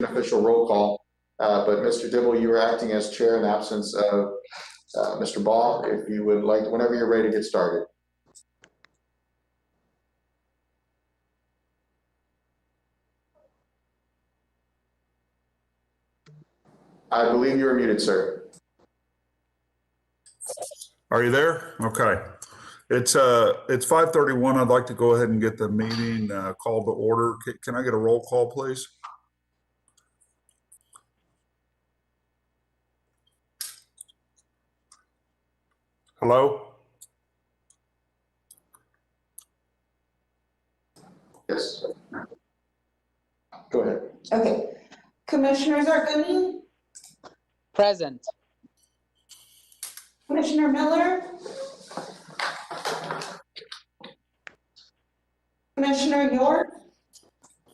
official roll call, but Mr. Dibble, you were acting as chair in the absence of Mr. Ball. If you would like, whenever you're ready to get started. I believe you are muted, sir. Are you there? Okay. It's 5:31. I'd like to go ahead and get the meeting called to order. Can I get a roll call, please? Hello? Yes. Go ahead. Okay. Commissioner Zarguni? Present. Commissioner Miller? Commissioner York?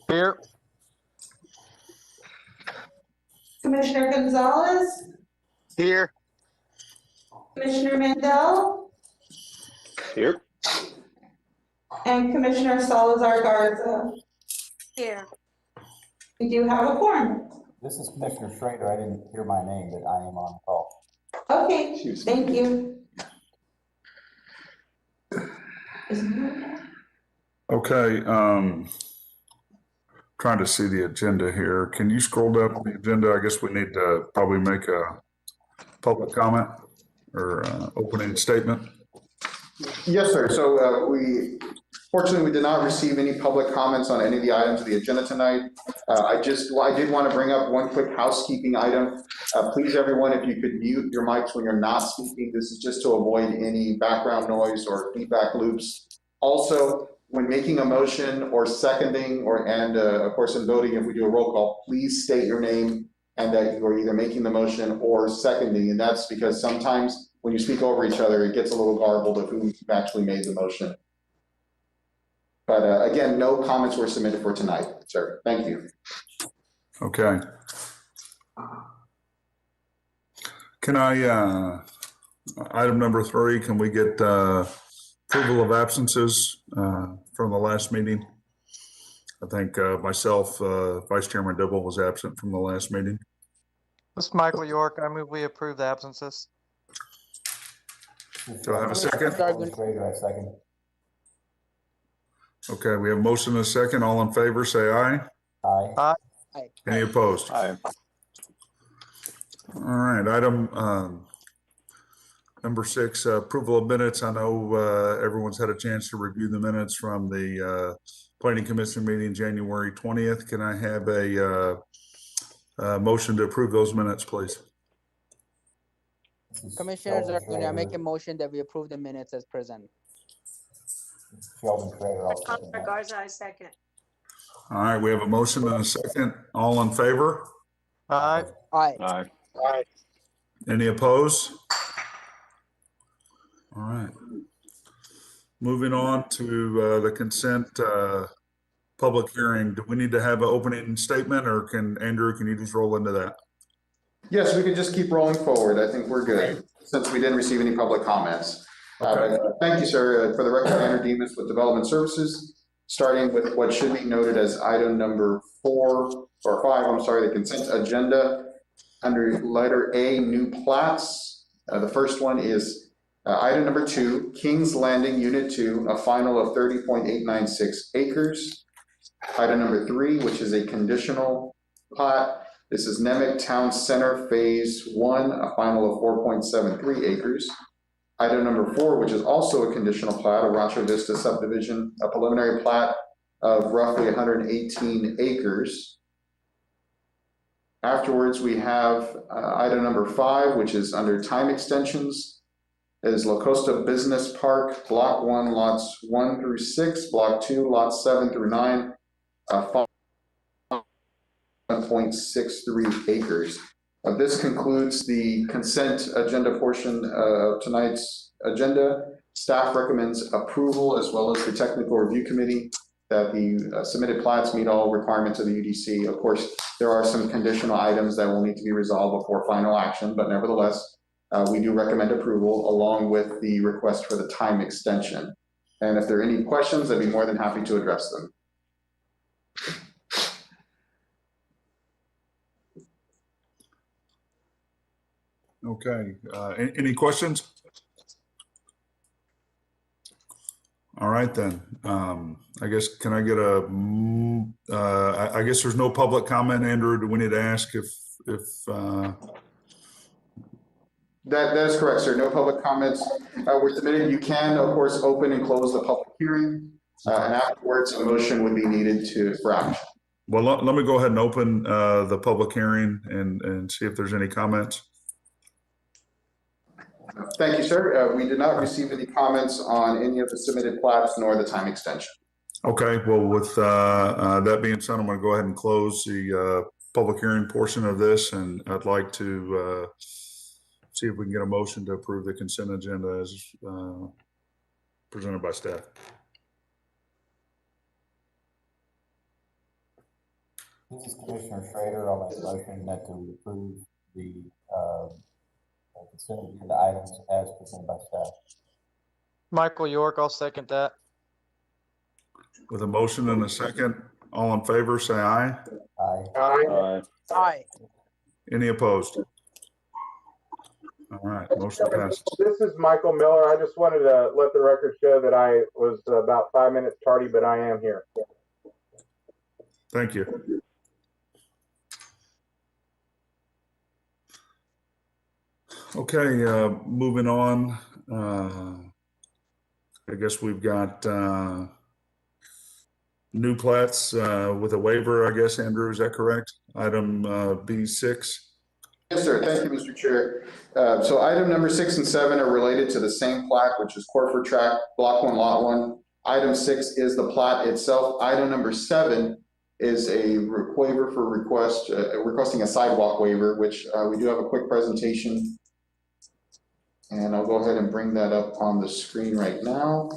Here. Commissioner Gonzalez? Here. Commissioner Mandel? Here. And Commissioner Salazar Garza? Here. We do have a quorum. This is Commissioner Schrader. I didn't hear my name, but I am on the call. Okay, thank you. Okay. Trying to see the agenda here. Can you scroll down the agenda? I guess we need to probably make a public comment or opening statement. Yes, sir. So fortunately, we did not receive any public comments on any of the items of the agenda tonight. I did want to bring up one quick housekeeping item. Please, everyone, if you could mute your mics when you're not speaking. This is just to avoid any background noise or feedback loops. Also, when making a motion or seconding and of course in voting, if we do a roll call, please state your name and that you are either making the motion or seconding. And that's because sometimes when you speak over each other, it gets a little garbled of who actually made the motion. But again, no comments were submitted for tonight, sir. Thank you. Okay. Can I, item number 3, can we get approval of absences from the last meeting? I think myself, Vice Chairman Dibble was absent from the last meeting. This is Michael York. I move we approve the absences. Do I have a second? Schrader, I second. Okay, we have a motion and a second. All in favor, say aye. Aye. Aye. Any opposed? Aye. All right, item number 6, approval of minutes. I know everyone's had a chance to review the minutes from the Planning Commission meeting January 20th. Can I have a motion to approve those minutes, please? Commissioner Zarguni, I make a motion that we approve the minutes as present. Sheldon Schrader, I'll second that. Garza, I second. All right, we have a motion and a second. All in favor? Aye. Aye. Aye. Aye. Any opposed? All right. Moving on to the consent public hearing. Do we need to have an opening statement, or Andrew, can you just roll into that? Yes, we could just keep rolling forward. I think we're good since we didn't receive any public comments. Thank you, sir. For the record, Andrew Demas with Development Services, starting with what should be noted as item number 4 or 5, I'm sorry, the consent agenda under letter A, new plats. The first one is item number 2, Kings Landing Unit 2, a final of 30.896 acres. Item number 3, which is a conditional plat. This is Nemec Town Center Phase 1, a final of 4.73 acres. Item number 4, which is also a conditional plat, a Rancho Vista subdivision, a preliminary plat of roughly 118 acres. Afterwards, we have item number 5, which is under time extensions. It is La Costa Business Park, Block 1, Lots 1 through 6, Block 2, Lots 7 through 9, 5.63 acres. This concludes the consent agenda portion of tonight's agenda. Staff recommends approval, as well as the technical review committee, that the submitted plats meet all requirements of the UDC. Of course, there are some conditional items that will need to be resolved before final action, but nevertheless, we do recommend approval along with the request for the time extension. And if there are any questions, I'd be more than happy to address them. Okay, any questions? All right, then. I guess, can I get I guess there's no public comment, Andrew. Do we need to ask if, That is correct, sir. No public comments were submitted. You can, of course, open and close the public hearing, and afterwards, a motion would be needed for action. well, let me go ahead and open the public hearing and see if there's any comments. Thank you, sir. We did not receive any comments on any of the submitted plats nor the time extension. Okay, well, with that being said, I'm going to go ahead and close the public hearing portion of this, and I'd like to see if we can get a motion to approve the consent agenda as presented by staff. This is Commissioner Schrader. I'll make a motion that to approve the consent agenda items as presented by staff. Michael York, I'll second that. With a motion and a second, all in favor, say aye. Aye. Aye. Any opposed? All right, motion passes. This is Michael Miller. I just wanted to let the record show that I was about 5 minutes tardy, but I am here. Thank you. Okay, moving on. I guess we've got new plats with a waiver, I guess, Andrew, is that correct? Item B6. Yes, sir. Thank you, Mr. Chair. So item number 6 and 7 are related to the same plat, which is Corpus Tract, Block 1, Lot 1. Item 6 is the plat itself. Item number 7 is a waiver for requesting a sidewalk waiver, which we do have a quick presentation. And I'll go ahead and bring that up on the screen right now.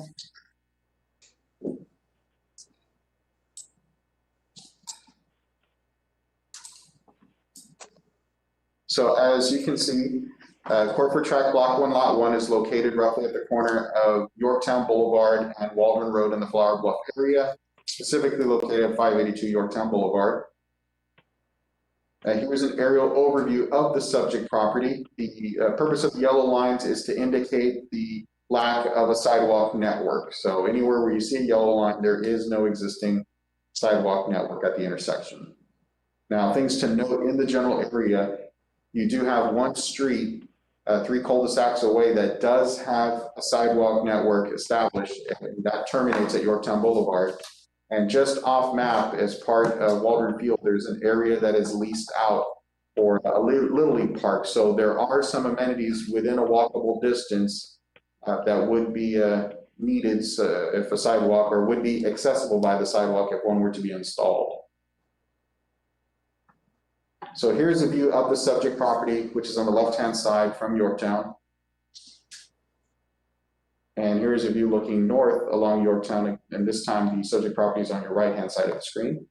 So as you can see, Corporate Tract Block 1, Lot 1 is located roughly at the corner of Yorktown Boulevard and Waldron Road in the Flower Bluff area, specifically located at 582 Yorktown Boulevard. Here's an aerial overview of the subject property. The purpose of the yellow lines is to indicate the lack of a sidewalk network. So anywhere where you see a yellow line, there is no existing sidewalk network at the intersection. Now, things to note in the general area, you do have one street, 3 cul-de-sacs away, that does have a sidewalk network established, and that terminates at Yorktown Boulevard. And just off map, as part of Waldron Field, there's an area that is leased out for a Little League park. So there are some amenities within a walkable distance that would be needed if a sidewalk, or would be accessible by the sidewalk if one were to be installed. So here's a view of the subject property, which is on the left-hand side from Yorktown. And here's a view looking north along Yorktown, and this time the subject property is on your right-hand side of the screen.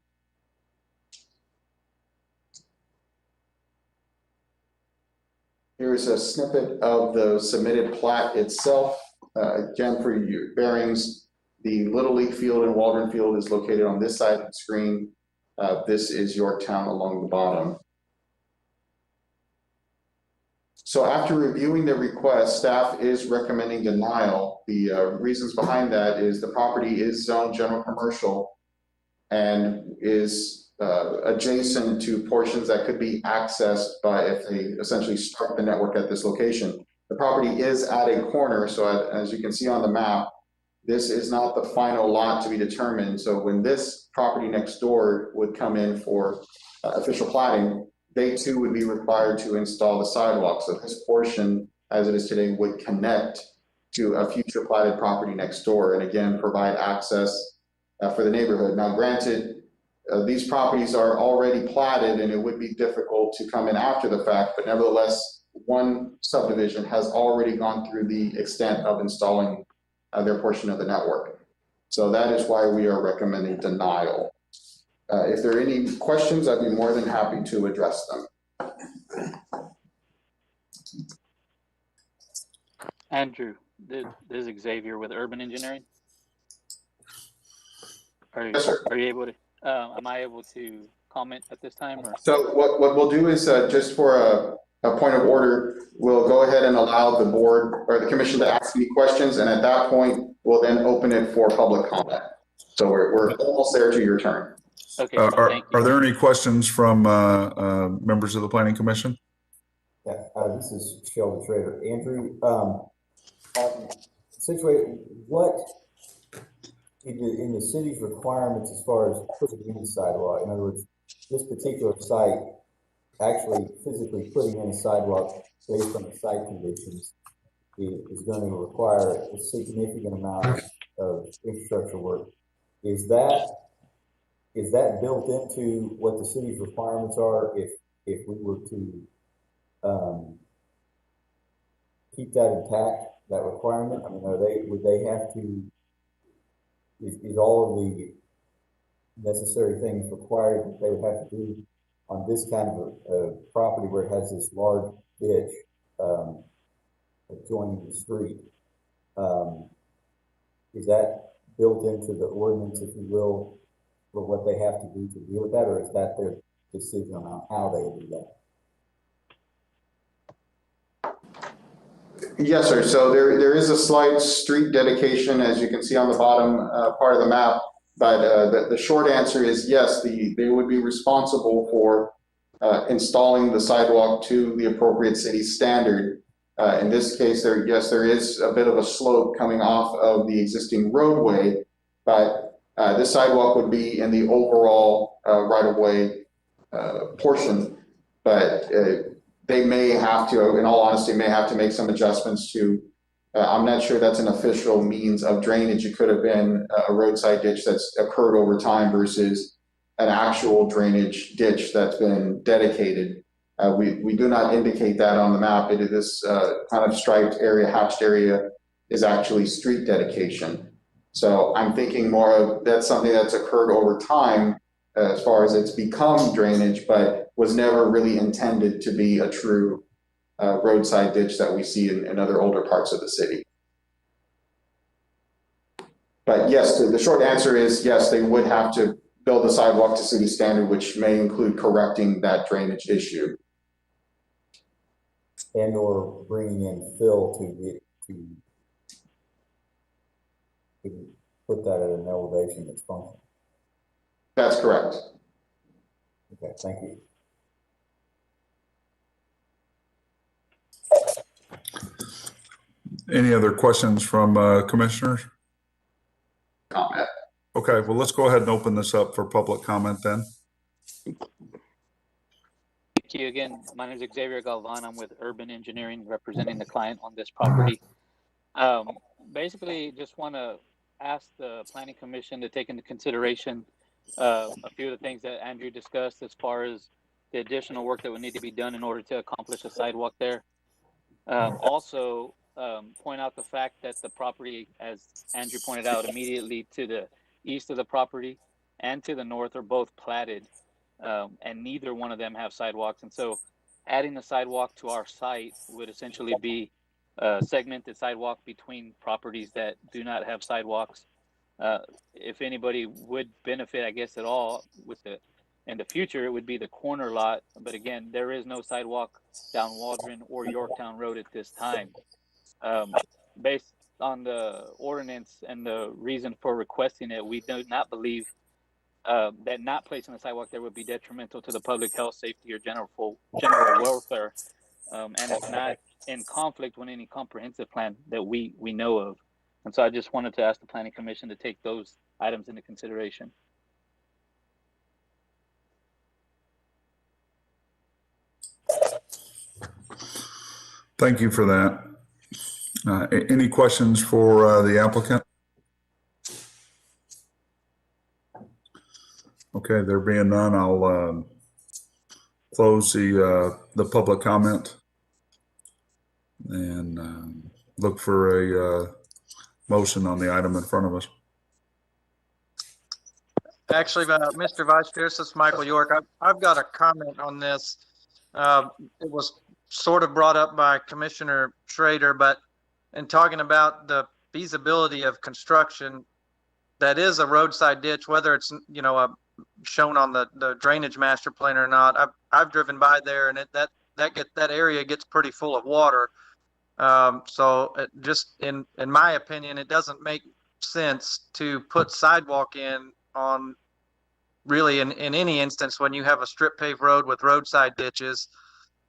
Here's a snippet of the submitted plat itself. Again, for your bearings, the Little League field and Waldron Field is located on this side of the screen. This is Yorktown along the bottom. So after reviewing the request, staff is recommending denial. The reasons behind that is the property is zoned general commercial and is adjacent to portions that could be accessed by, if they essentially start the network at this location. The property is at a corner, so as you can see on the map, this is not the final lot to be determined. So when this property next door would come in for official platting, they too would be required to install the sidewalk. So this portion, as it is today, would connect to a future platted property next door, and again, provide access for the neighborhood. Now, granted, these properties are already platted, and it would be difficult to come in after the fact, but nevertheless, one subdivision has already gone through the extent of installing their portion of the network. So that is why we are recommending denial. If there are any questions, I'd be more than happy to address them. Andrew, this is Xavier with Urban Engineering. Yes, sir. Are you able to, am I able to comment at this time? Or? So what we'll do is just for a point of order, we'll go ahead and allow the board or the commission to ask any questions, and at that point, we'll then open it for public comment. So we're almost there to your turn. Okay, Are thank you. there any questions from members of the planning commission? Yeah, this is Sheldon Schrader. Andrew, situation, what in the city's requirements as far as putting in the sidewalk, in other words, this particular site actually physically putting in a sidewalk based on the site conditions is going to require a significant amount of infrastructure work. Is that built into what the city's requirements are if we were to keep that intact, that requirement? I mean, would they have to, is all of the necessary things required that they would have to do on this kind of a property where it has this large ditch adjoining the street? Is that built into the ordinance, if you will, for what they have to do to deal with that, or is that their decision on how they do that? Yes, sir. So there is a slight street dedication, as you can see on the bottom part of the map. But the short answer is yes, they would be responsible for installing the sidewalk to the appropriate city standard. In this case, there is a bit of a slope coming off of the existing roadway, but this sidewalk would be in the overall right-of-way portion. But they may have to, in all honesty, may have to make some adjustments to, I'm not sure that's an official means of drainage. It could have been a roadside ditch that's occurred over time versus an actual drainage ditch that's been dedicated. We do not indicate that on the map. This kind of striped area, hatched area is actually street dedication. So I'm thinking more of that's something that's occurred over time as far as it's become drainage, but was never really intended to be a true roadside ditch that we see in other older parts of the city. But yes, the short answer is yes, they would have to build a sidewalk to city standard, which may include correcting that drainage issue. And or bringing in fill to put that at an elevation that's functional. That's correct. Okay, thank you. Any other questions from commissioners? Comment. Okay, well, let's go ahead and open this up for public comment then. Thank you again. My name is Xavier Galvan. I'm with Urban Engineering, representing the client on this property. Basically, just want to ask the Planning Commission to take into consideration a few of the things that Andrew discussed as far as the additional work that would need to be done in order to accomplish a sidewalk there. Also, point out the fact that the property, as Andrew pointed out, immediately to the east of the property and to the north are both platted, and neither one of them have sidewalks. And so adding the sidewalk to our site would essentially be a segmented sidewalk between properties that do not have sidewalks. If anybody would benefit, I guess, at all with it in the future, it would be the corner lot. But again, there is no sidewalk down Waldron or Yorktown Road at this time. Based on the ordinance and the reason for requesting it, we do not believe that not placing the sidewalk there would be detrimental to the public health, safety, or general welfare, and it's not in conflict with any comprehensive plan that we know of. And so I just wanted to ask the Planning Commission to take those items into consideration. Thank you for that. Any questions for the applicant? Okay, there being none, I'll close the public comment and look for a motion on the item in front of us. Actually, Mr. Vice Chair, this is Michael York. I've got a comment on this. It was sort of brought up by Commissioner Schrader, but in talking about the feasibility of construction, that is a roadside ditch, whether it's, shown on the drainage master plan or not. I've driven by there, and that area gets pretty full of water. So just in my opinion, it doesn't make sense to put sidewalk in on really in any instance when you have a strip paved road with roadside ditches.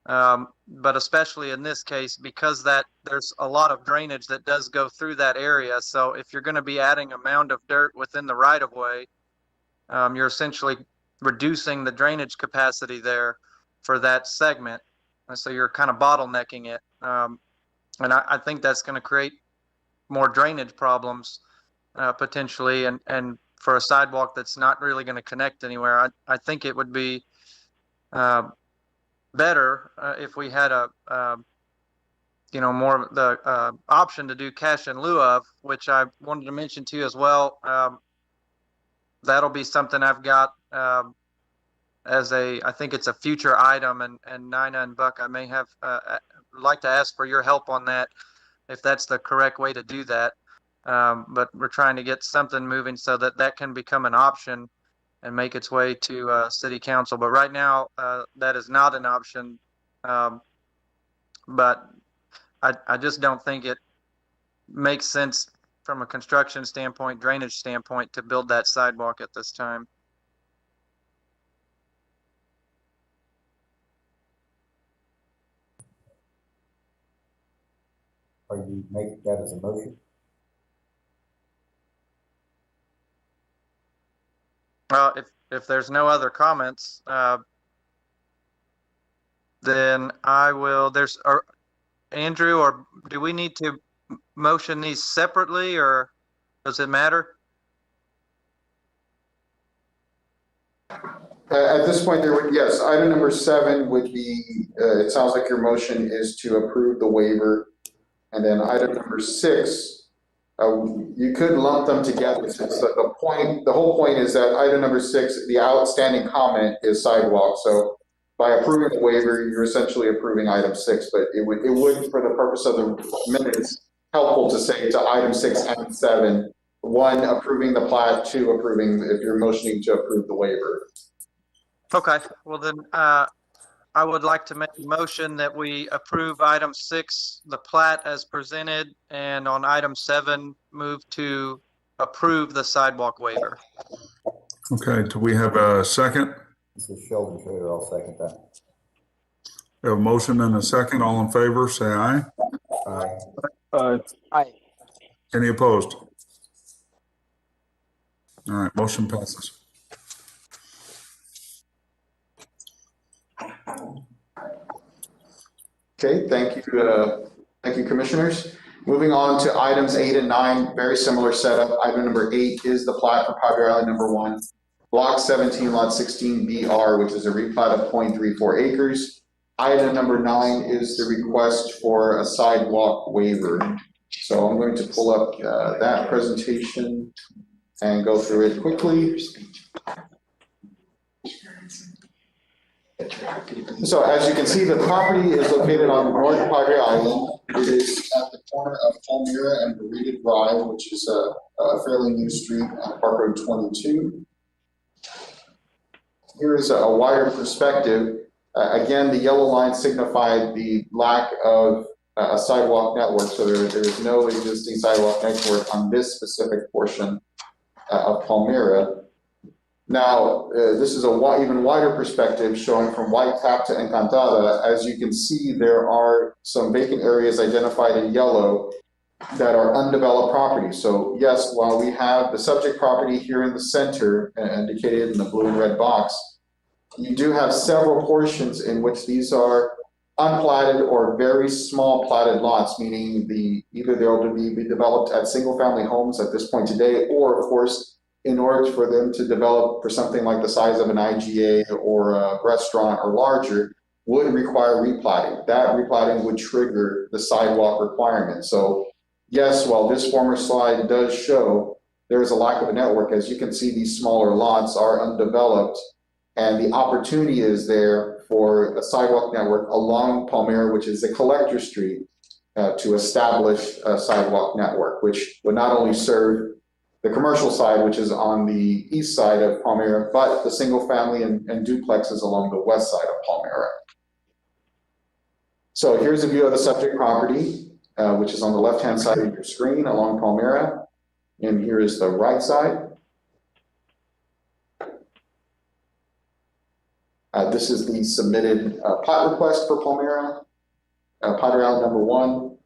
But especially in this case, because there's a lot of drainage that does go through that area. So if you're going to be adding a mound of dirt within the right of way, you're essentially reducing the drainage capacity there for that segment. And so you're kind of bottlenecking it. And I think that's going to create more drainage problems potentially. And for a sidewalk that's not really going to connect anywhere, I think it would be better if we had more of the option to do cash in lieu of, which I wanted to mention to you as well. That'll be something I've got I think it's a future item, and Nina and Buck, I may have like to ask for your help on that, if that's the correct way to do that. But we're trying to get something moving so that can become an option and make its way to city council. But right now, that is not an option. But I just don't think it makes sense from a construction standpoint, drainage standpoint, to build that sidewalk at this time. Are you making that as a motion? Well, if there's no other comments, then I will. Andrew, or do we need to motion these separately, or does it matter? At this point, yes, item number 7 would be, it sounds like your motion is to approve the waiver. And then item number 6, you could lump them together, since the whole point is that item number 6, the outstanding comment is sidewalk. So by approving the waiver, you're essentially approving item 6, but it would, for the purpose of the minutes, helpful to say to item 6 and 7, 1, approving the plat, 2, approving, if you're motioning to approve the waiver. Okay, well then, I would like to make a motion that we approve item 6, the plat as presented, and on item 7, move to approve the sidewalk waiver. Okay, do we have a second? This is Sheldon Trader, I'll second that. We have a motion and a second. All in favor, say aye. Aye. Aye. Any opposed? All right, motion passes. Okay, thank you, commissioners. Moving on to items 8 and 9, very similar setup. Item number 8 is the plat for Pioneer Island number 1, block 17, lot 16 BR, which is a replat of 0.34 acres. Item number 9 is the request for a sidewalk waiver. So I'm going to pull up that presentation and go through it quickly. So as you can see, the property is located on North Padre Island. It is at the corner of Palmyra and Burrito Drive, which is a fairly new street on Park Road 22. Here is a wider perspective. Again, the yellow line signified the lack of a sidewalk network, so there is no existing sidewalk network on this specific portion of Palmyra. Now, this is a even wider perspective showing from White Tap to Encantada. As you can see, there are some vacant areas identified in yellow that are undeveloped properties. So yes, while we have the subject property here in the center indicated in the blue and red box, you do have several portions in which these are unplatted or very small platted lots, meaning either they'll be developed as single family homes at this point today, or of course, in order for them to develop for something like the size of an IGA or a restaurant or larger, would require replatting. That replatting would trigger the sidewalk requirement. So yes, while this former slide does show there is a lack of a network, as you can see, these smaller lots are undeveloped, and the opportunity is there for a sidewalk network along Palmyra, which is a collector street, to establish a sidewalk network, which would not only serve the commercial side, which is on the east side of Palmyra, but the single family and duplexes along the west side of Palmyra. So here's a view of the subject property, which is on the left-hand side of your screen along Palmyra. And here is the right side. This is the submitted plat request for Palmyra, plat route number 1.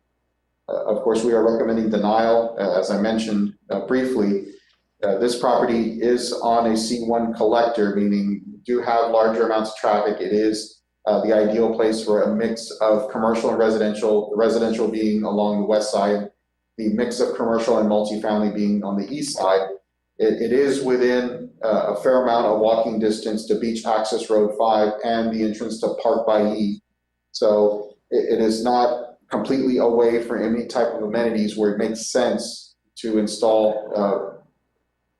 Of course, we are recommending denial. As I mentioned briefly, this property is on a C1 collector, meaning you do have larger amounts of traffic. It is the ideal place for a mix of commercial and residential, the residential being along the west side, the mix of commercial and multifamily being on the east side. It is within a fair amount of walking distance to Beach Access Road 5 and the entrance to Park by E. So it is not completely away from any type of amenities where it makes sense to install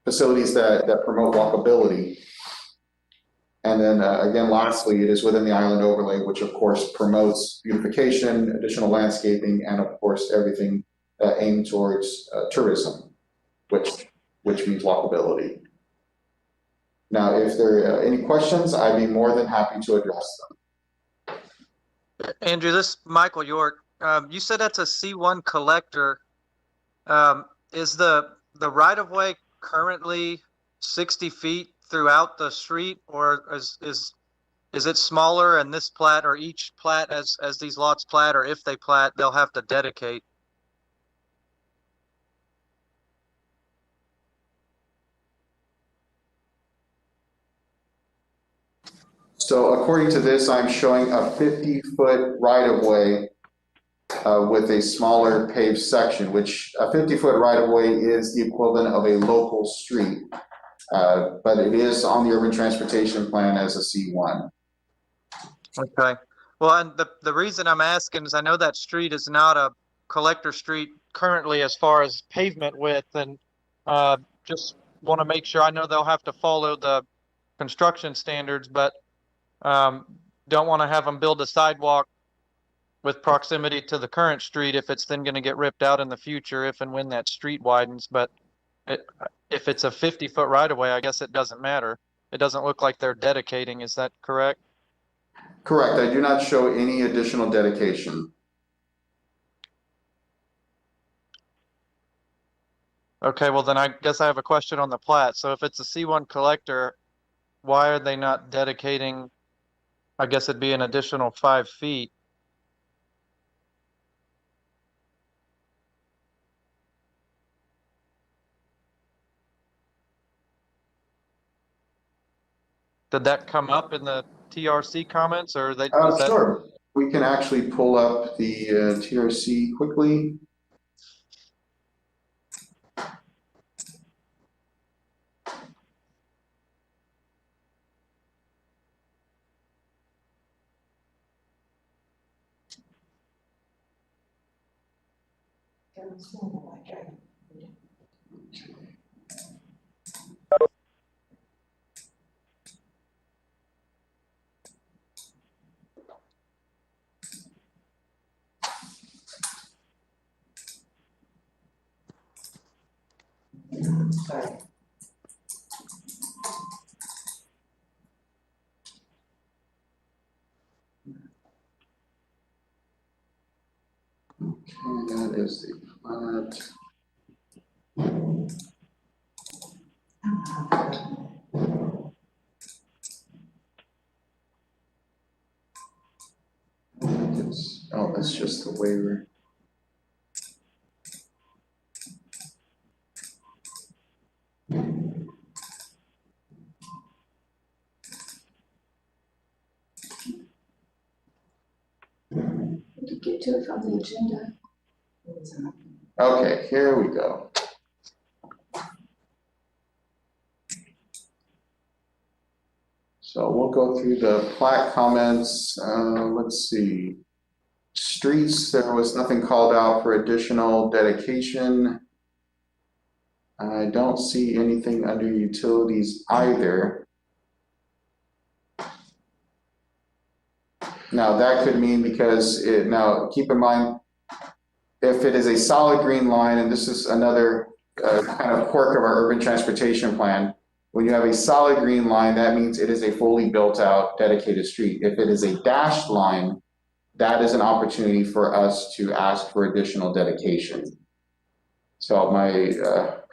facilities that promote walkability. And then again, lastly, it is within the island overlay, which of course promotes beautification, additional landscaping, and of course everything aimed towards tourism, which means walkability. Now, if there are any questions, I'd be more than happy to address them. Andrew, this is Michael York. You said that's a C1 collector. Is the right-of-way currently 60 feet throughout the street, or is it smaller, and this plat or each plat as these lots plat, or if they plat, they'll have to dedicate? So according to this, I'm showing a 50-foot right-of-way with a smaller paved section, which a 50-foot right-of-way is the equivalent of a local street, but it is on the urban transportation plan as a C1. Okay. Well, and the reason I'm asking is I know that street is not a collector street currently as far as pavement width, and just want to make sure. I know they'll have to follow the construction standards, but don't want to have them build a sidewalk with proximity to the current street if it's then going to get ripped out in the future if and when that street widens. But if it's a 50-foot right-of-way, I guess it doesn't matter. It doesn't look like they're dedicating. Is that correct? Correct. I do not show any additional dedication. Okay, well then I guess I have a question on the plat. So if it's a C1 collector, why are they not dedicating? I guess it'd be an additional 5 feet. Did that come up in the TRC comments, or they? Sure. We can actually pull up the TRC quickly. Okay, that is the plat. Oh, that's just the waiver. We could get to it from the agenda. Okay, here we go. So we'll go through the plat comments. Let's see. Streets, there was nothing called out for additional dedication. I don't see anything under utilities either. Now that could mean because now keep in mind, if it is a solid green line, and this is another kind of quirk of our urban transportation plan, when you have a solid green line, that means it is a fully built out dedicated street. If it is a dashed line, that is an opportunity for us to ask for additional dedication. So my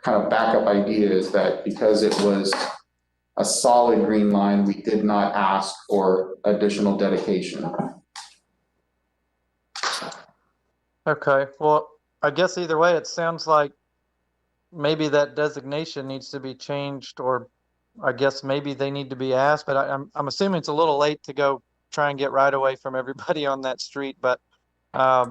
kind of backup idea is that because it was a solid green line, we did not ask for additional dedication. Okay, well, I guess either way, it sounds like maybe that designation needs to be changed, or I guess maybe they need to be asked, but I'm assuming it's a little late to go try and get right away from everybody on that street, but I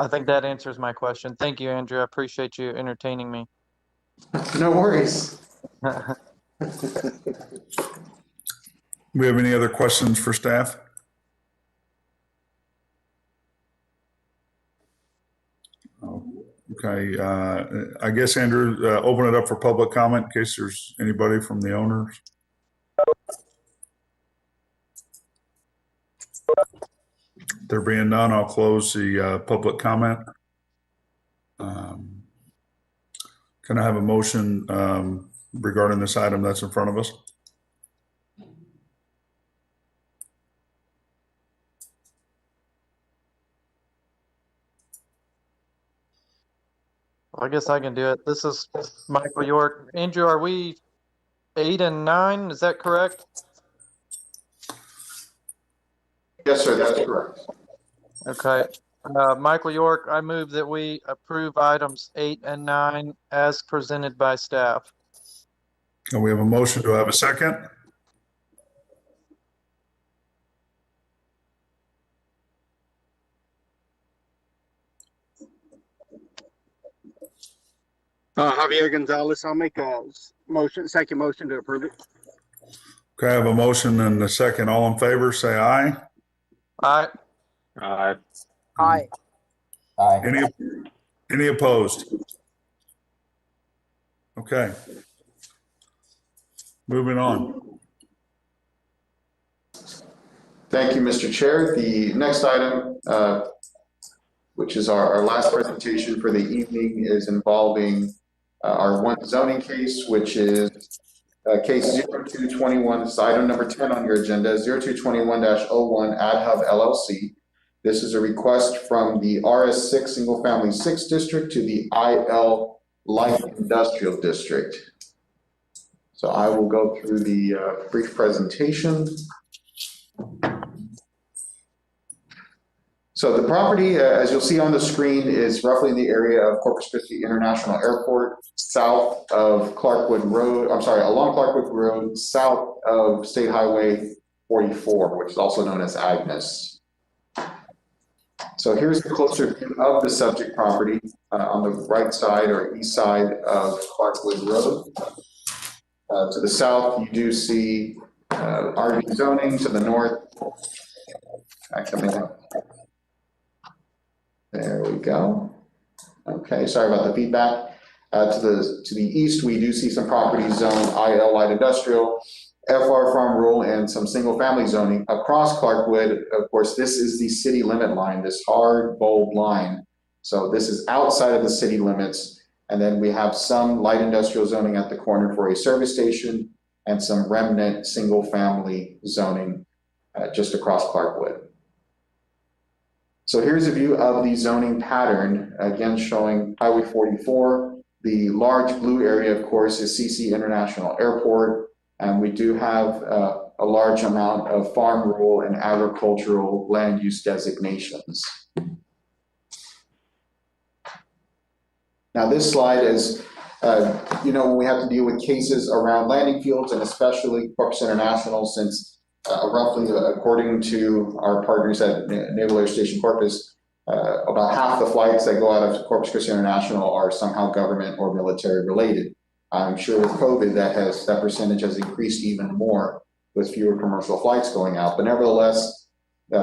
think that answers my question. Thank you, Andrew. I appreciate you entertaining me. No worries. We have any other questions for staff? Okay, I guess, Andrew, open it up for public comment in case there's anybody from the owners. There being none, I'll close the public comment. Can I have a motion regarding this item that's in front of us? I guess I can do it. This is Michael York. Andrew, are we 8 and 9? Is that correct? Yes, sir, that's correct. Okay. Michael York, I move that we approve items 8 and 9 as presented by staff. And we have a motion. Do I have a second? Javier Gonzalez, I'll make a second motion to approve it. Okay, I have a motion and a second. All in favor, say aye. Aye. Aye. Aye. Aye. Any opposed? Okay. Moving on. Thank you, Mr. Chair. The next item, which is our last presentation for the evening, is involving our one zoning case, which is case 0221. This is item number 10 on your agenda, 0221-01 Ad Hub LLC. This is a request from the RS6 Single Family 6 District to the IL Light Industrial District. So I will go through the brief presentation. So the property, as you'll see on the screen, is roughly in the area of Corpus Christi International Airport, south of Clarkwood Road, I'm sorry, along Clarkwood Road, south of State Highway 44, which is also known as Agnes. So here's the closer view of the subject property on the right side or east side of Clarkwood Road. To the south, you do see RV zoning. To the north, there we go. Okay, sorry about the feedback. To the east, we do see some properties zoned IL Light Industrial, FR Farm Rural, and some single family zoning. Across Clarkwood, of course, this is the city limit line, this hard bold line. So this is outside of the city limits. And then we have some light industrial zoning at the corner for a service station and some remnant single family zoning just across Clarkwood. So here's a view of the zoning pattern, again showing Highway 44. The large blue area, of course, is CC International Airport. And we do have a large amount of farm, rural, and agricultural land use designations. Now this slide is, when we have to deal with cases around landing fields and especially Corpus International, since roughly, according to our partners at Naval Air Station Corpus, about half the flights that go out of Corpus Christi International are somehow government or military related. I'm sure with COVID that percentage has increased even more with fewer commercial flights going out. But nevertheless,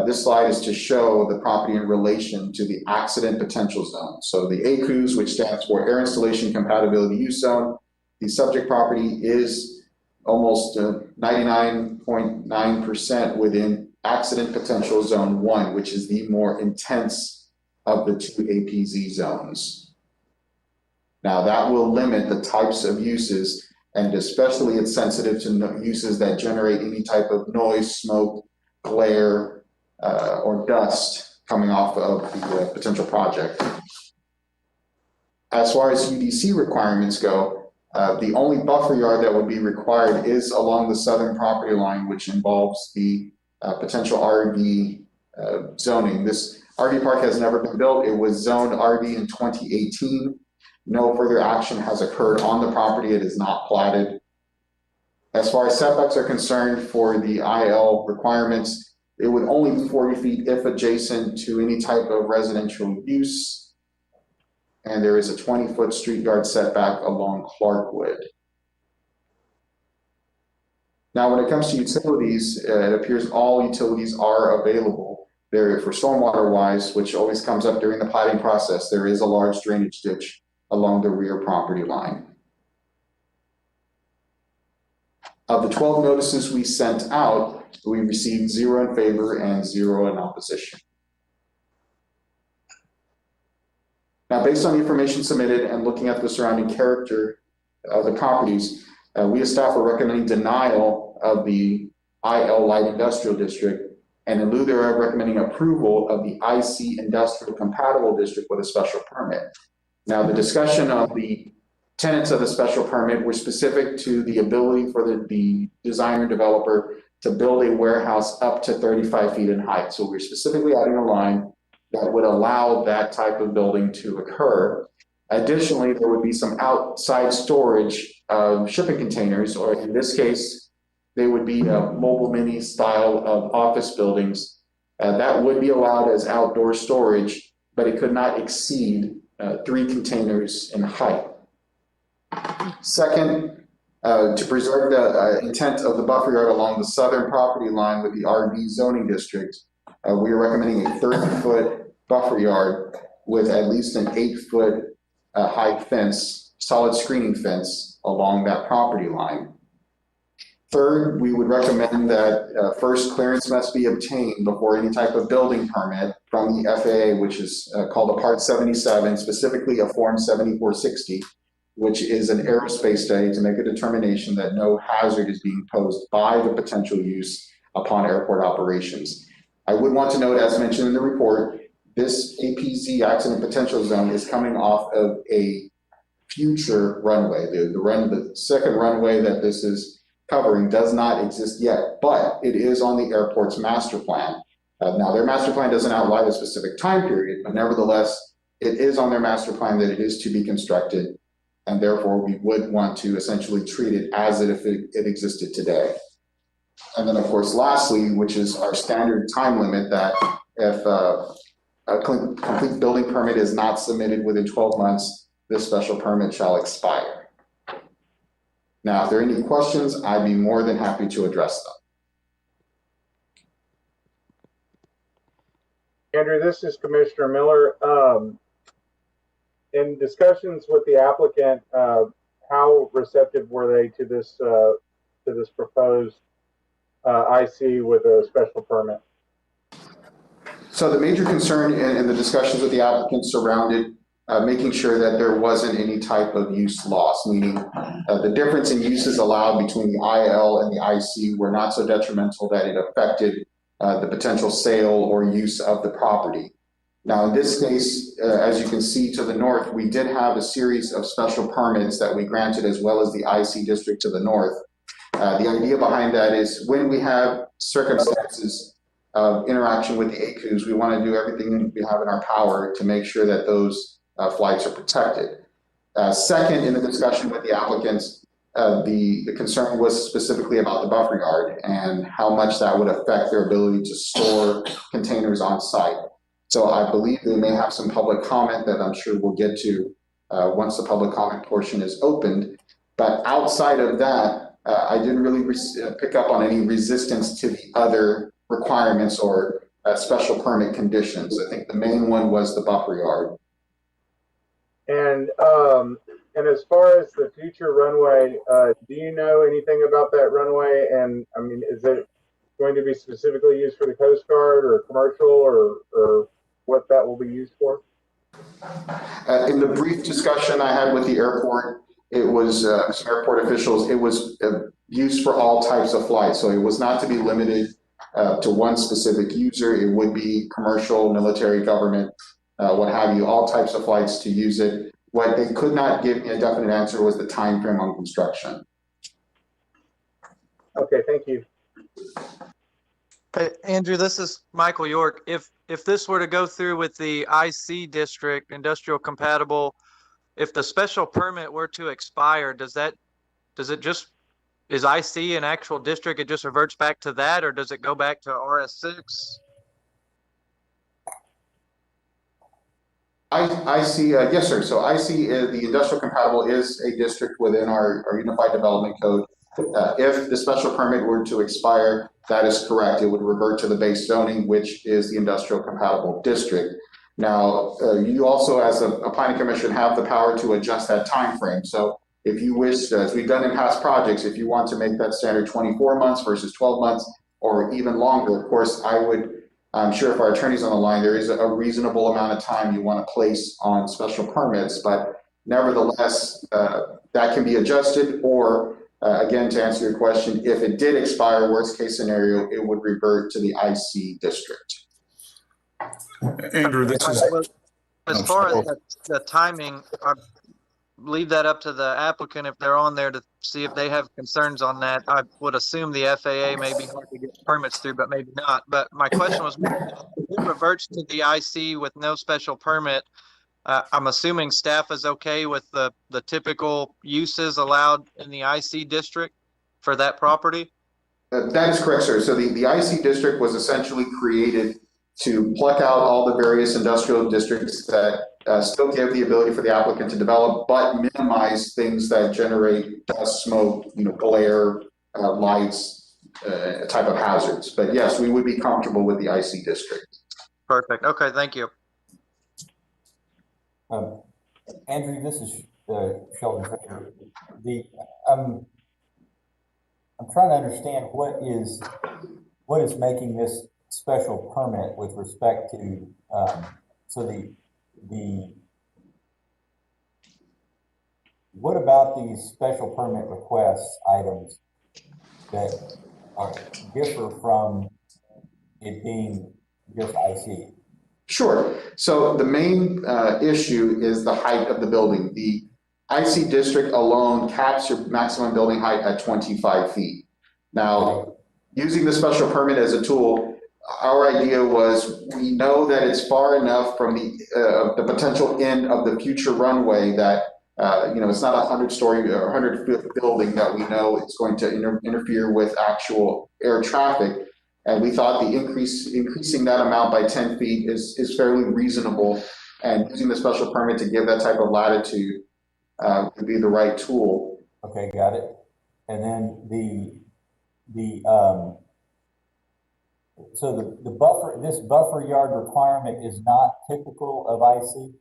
this slide is to show the property in relation to the accident potential zone. So the ACUZ, which stands for Air Installation Compatibility Use Zone, the subject property is almost 99.9% within accident potential zone 1, which is the more intense of the two APZ zones. Now that will limit the types of uses, and especially it's sensitive to uses that generate any type of noise, smoke, glare or dust coming off of the potential project. As far as UDC requirements go, the only buffer yard that would be required is along the southern property line, which involves the potential RV zoning. This RV park has never been built. It was zoned RV in 2018. No further action has occurred on the property. It is not platted. As far as setbacks are concerned for the IL requirements, it would only be 40 feet if adjacent to any type of residential use. And there is a 20-foot street yard setback along Clarkwood. Now, when it comes to utilities, it appears all utilities are available. There, for stormwater wise, which always comes up during the platting process, there is a large drainage ditch along the rear property line. Of the 12 notices we sent out, we received 0 in favor and 0 in opposition. Now, based on the information submitted and looking at the surrounding character of the properties, we as staff are recommending denial of the IL Light Industrial District, and in lieu thereof, recommending approval of the IC Industrial Compatible District with a special permit. Now, the discussion of the tenets of the special permit were specific to the ability for the designer developer to build a warehouse up to 35 feet in height. So we're specifically adding a line that would allow that type of building to occur. Additionally, there would be some outside storage of shipping containers, or in this case, they would be a mobile mini style of office buildings. That would be allowed as outdoor storage, but it could not exceed 3 containers in height. Second, to preserve the intent of the buffer yard along the southern property line with the RV zoning district, we are recommending a 30-foot buffer yard with at least an 8-foot high fence, solid screening fence along that property line. Third, we would recommend that first clearance must be obtained before any type of building permit from the FAA, which is called a Part 77, specifically a Form 7460, which is an aerospace study to make a determination that no hazard is being posed by the potential use upon airport operations. I would want to note, as mentioned in the report, this APZ, accident potential zone, is coming off of a future runway. The second runway that this is covering does not exist yet, but it is on the airport's master plan. Now, their master plan doesn't outline a specific time period, but nevertheless, it is on their master plan that it is to be constructed, and therefore we would want to essentially treat it as if it existed today. And then, of course, lastly, which is our standard time limit, that if a complete building permit is not submitted within 12 months, this special permit shall expire. Now, if there are any questions, I'd be more than happy to address them. Andrew, this is Commissioner Miller. In discussions with the applicant, how receptive were they to this proposed IC with a special permit? So the major concern in the discussions with the applicant surrounded making sure that there wasn't any type of use loss, meaning the difference in uses allowed between the IL and the IC were not so detrimental that it affected the potential sale or use of the property. Now, in this case, as you can see to the north, we did have a series of special permits that we granted, as well as the IC district to the north. The idea behind that is when we have circumstances of interaction with the ACUs, we want to do everything we have in our power to make sure that those flights are protected. Second, in the discussion with the applicants, the concern was specifically about the buffer yard and how much that would affect their ability to store containers on site. So I believe they may have some public comment that I'm sure we'll get to once the public comment portion is opened. But outside of that, I didn't really pick up on any resistance to the other requirements or special permit conditions. I think the main one was the buffer yard. And as far as the future runway, do you know anything about that runway? And I mean, is it going to be specifically used for the Coast Guard or commercial, or what that will be used for? In the brief discussion I had with the airport, it was some airport officials, it was used for all types of flights. So it was not to be limited to one specific user. It would be commercial, military, government, what have you, all types of flights to use it. What they could not give me a definite answer was the time frame on construction. Okay, thank you. Hey, Andrew, this is Michael York. If this were to go through with the IC district, industrial compatible, if the special permit were to expire, is IC an actual district? It just reverts back to that, or does it go back to RS6? I see, yes, sir. So I see the industrial compatible is a district within our Unified Development Code. If the special permit were to expire, that is correct. It would revert to the base zoning, which is the industrial compatible district. Now, you also, as a planning commission, have the power to adjust that time frame. So if you wish, as we've done in past projects, if you want to make that standard 24 months versus 12 months or even longer, of course, I'm sure if our attorney's on the line, there is a reasonable amount of time you want to place on special permits, but nevertheless, that can be adjusted, or again, to answer your question, if it did expire, worst case scenario, it would revert to the IC district. Andrew, this is. As far as the timing, I leave that up to the applicant if they're on there to see if they have concerns on that. I would assume the FAA may be hard to get permits through, but maybe not. But my question was, if it reverts to the IC with no special permit, I'm assuming staff is okay with the typical uses allowed in the IC district for that property? That is correct, sir. So the IC district was essentially created to pluck out all the various industrial districts that still give the ability for the applicant to develop, but minimize things that generate dust, smoke, glare, lights, type of hazards. But yes, we would be comfortable with the IC district. Perfect. Okay, thank you. Andrew, this is Sheldon Fraser. I'm trying to understand what is making this special permit with respect to what about these special permit requests items that differ from it being just IC? Sure. So the main issue is the height of the building. The IC district alone caps your maximum building height at 25 feet. Now, using the special permit as a tool, our idea was we know that it's far enough from the potential end of the future runway that it's not a 100-story or 100-foot building that we know it's going to interfere with actual air traffic. And we thought the increasing that amount by 10 feet is fairly reasonable, and using the special permit to give that type of latitude would be the right tool. Okay, got it. And then so this buffer yard requirement is not typical of IC?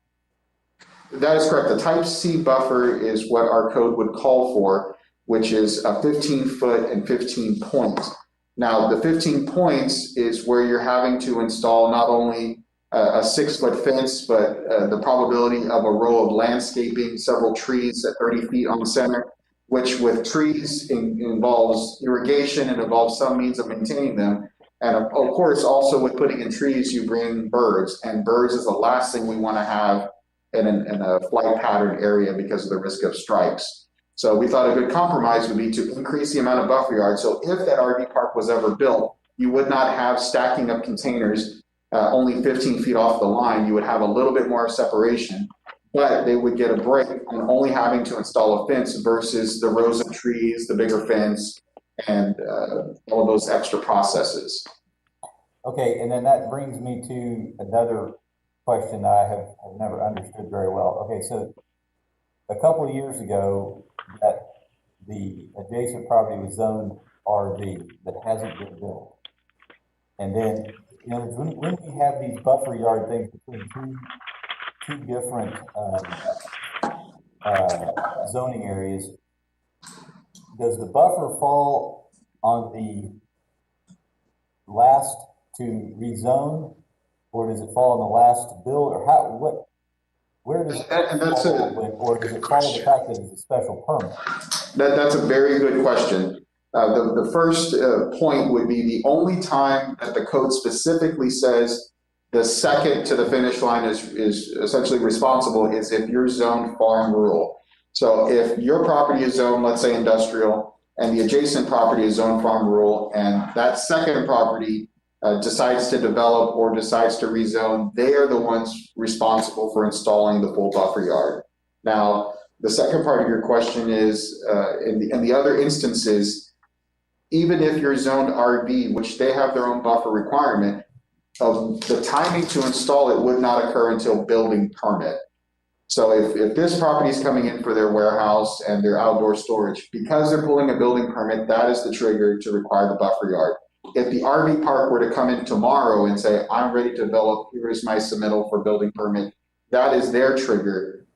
That is correct. The type C buffer is what our code would call for, which is a 15-foot and 15 points. Now, the 15 points is where you're having to install not only a 6-foot fence, but the probability of a row of landscaping, several trees at 30 feet on center, which with trees involves irrigation and involves some means of maintaining them. And of course, also with putting in trees, you bring birds, and birds is the last thing we want to have in a flight pattern area because of the risk of strikes. So we thought a good compromise would be to increase the amount of buffer yard. So if that RV park was ever built, you would not have stacking of containers only 15 feet off the line. You would have a little bit more separation, but they would get a break on only having to install a fence versus the rows of trees, the bigger fence, and all of those extra processes. Okay, and then that brings me to another question that I have never understood very well. Okay, so a couple of years ago, that the adjacent property was zoned RV, but hasn't been built. And then, when we have these buffer yard things between two different zoning areas, does the buffer fall on the last to rezone, or does it fall on the last to build, or where does it fall, or does it follow the fact that it's a special permit? That's a very good question. The first point would be the only time that the code specifically says the second to the finish line is essentially responsible is if you're zoned farm rural. So if your property is zoned, let's say industrial, and the adjacent property is zoned farm rural, and that second property decides to develop or decides to rezone, they are the ones responsible for installing the full buffer yard. Now, the second part of your question is, in the other instances, even if you're zoned RV, which they have their own buffer requirement, the timing to install it would not occur until building permit. So if this property is coming in for their warehouse and their outdoor storage, because they're pulling a building permit, that is the trigger to require the buffer yard. If the RV park were to come in tomorrow and say, I'm ready to develop, here is my submittal for building permit, that is their trigger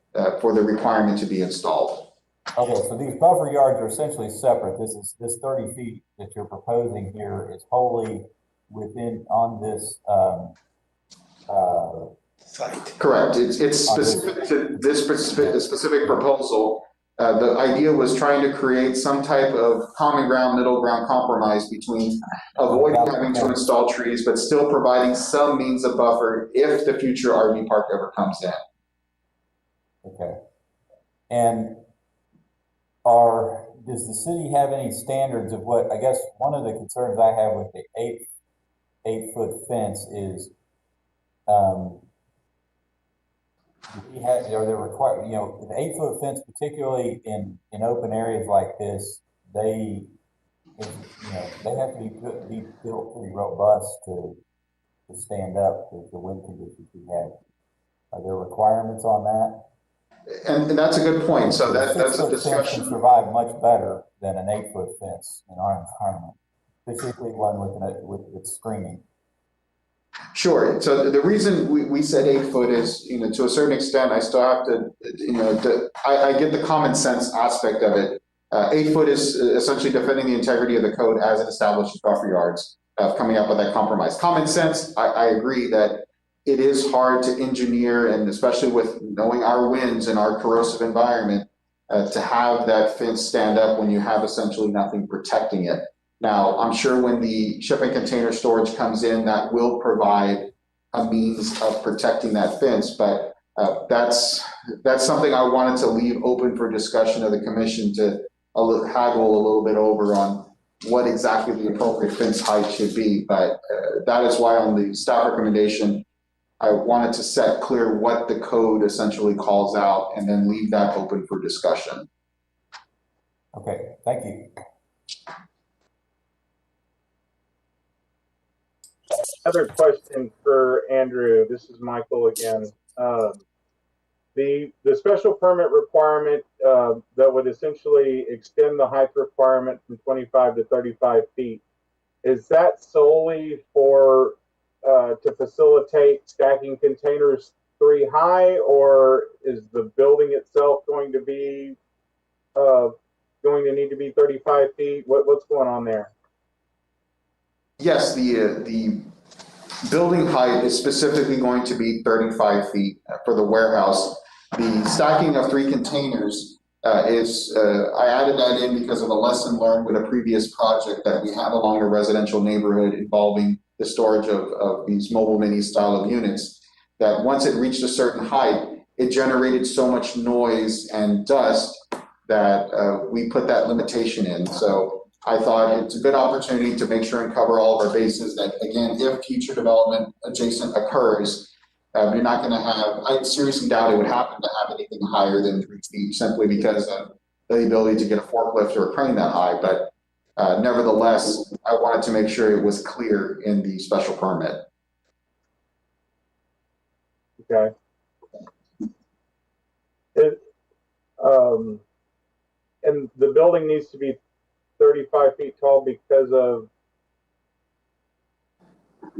for the requirement to be installed. Okay, so these buffer yards are essentially separate. This 30 feet that you're proposing here is wholly within on this site. Correct. It's specific to this specific proposal. The idea was trying to create some type of common ground, middle ground compromise between avoiding having to install trees, but still providing some means of buffer if the future RV park ever comes in. Okay. And does the city have any standards of what, I guess one of the concerns I have with the 8-foot fence is, are there required, the 8-foot fence, particularly in open areas like this, they have to be built pretty robust to stand up to the wind conditions we have. Are there requirements on that? And that's a good point. So that's a discussion. Fence can survive much better than an 8-foot fence in our environment, particularly one with screening. Sure. So the reason we said 8 foot is, to a certain extent, I still have to, I get the common sense aspect of it. 8 foot is essentially defending the integrity of the code as it establishes buffer yards, coming up with that compromise. Common sense, I agree that it is hard to engineer, and especially with knowing our winds and our corrosive environment, to have that fence stand up when you have essentially nothing protecting it. Now, I'm sure when the shipping container storage comes in, that will provide a means of protecting that fence, but that's something I wanted to leave open for discussion of the commission to haggle a little bit over on what exactly the appropriate fence height should be. But that is why on the staff recommendation, I wanted to set clear what the code essentially calls out and then leave that open for discussion. Okay, thank you. Another question for Andrew. This is Michael again. The special permit requirement that would essentially extend the height requirement from 25 to 35 feet, is that solely for to facilitate stacking containers 3 high, or is the building itself going to be need to be 35 feet? What's going on there? Yes, the building height is specifically going to be 35 feet for the warehouse. The stacking of 3 containers is, I added that in because of a lesson learned with a previous project that we had along a residential neighborhood involving the storage of these mobile mini style of units, that once it reached a certain height, it generated so much noise and dust that we put that limitation in. So I thought it's a good opportunity to make sure and cover all of our bases, that again, if future development adjacent occurs, you're not going to have, I seriously doubt it would happen to have anything higher than 3 feet simply because of the ability to get a forklift or a crane that high. But nevertheless, I wanted to make sure it was clear in the special permit. Okay. And the building needs to be 35 feet tall because of?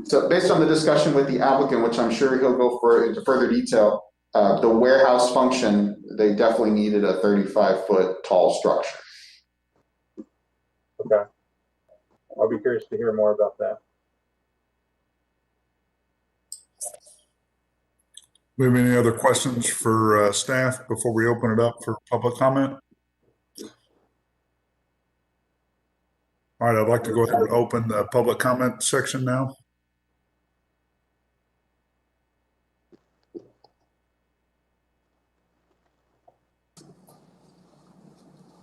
So based on the discussion with the applicant, which I'm sure he'll go into further detail, the warehouse function, they definitely needed a 35-foot tall structure. Okay. I'll be curious to hear more about that. We have any other questions for staff before we open it up for public comment? All right, I'd like to go ahead and open the public comment section now.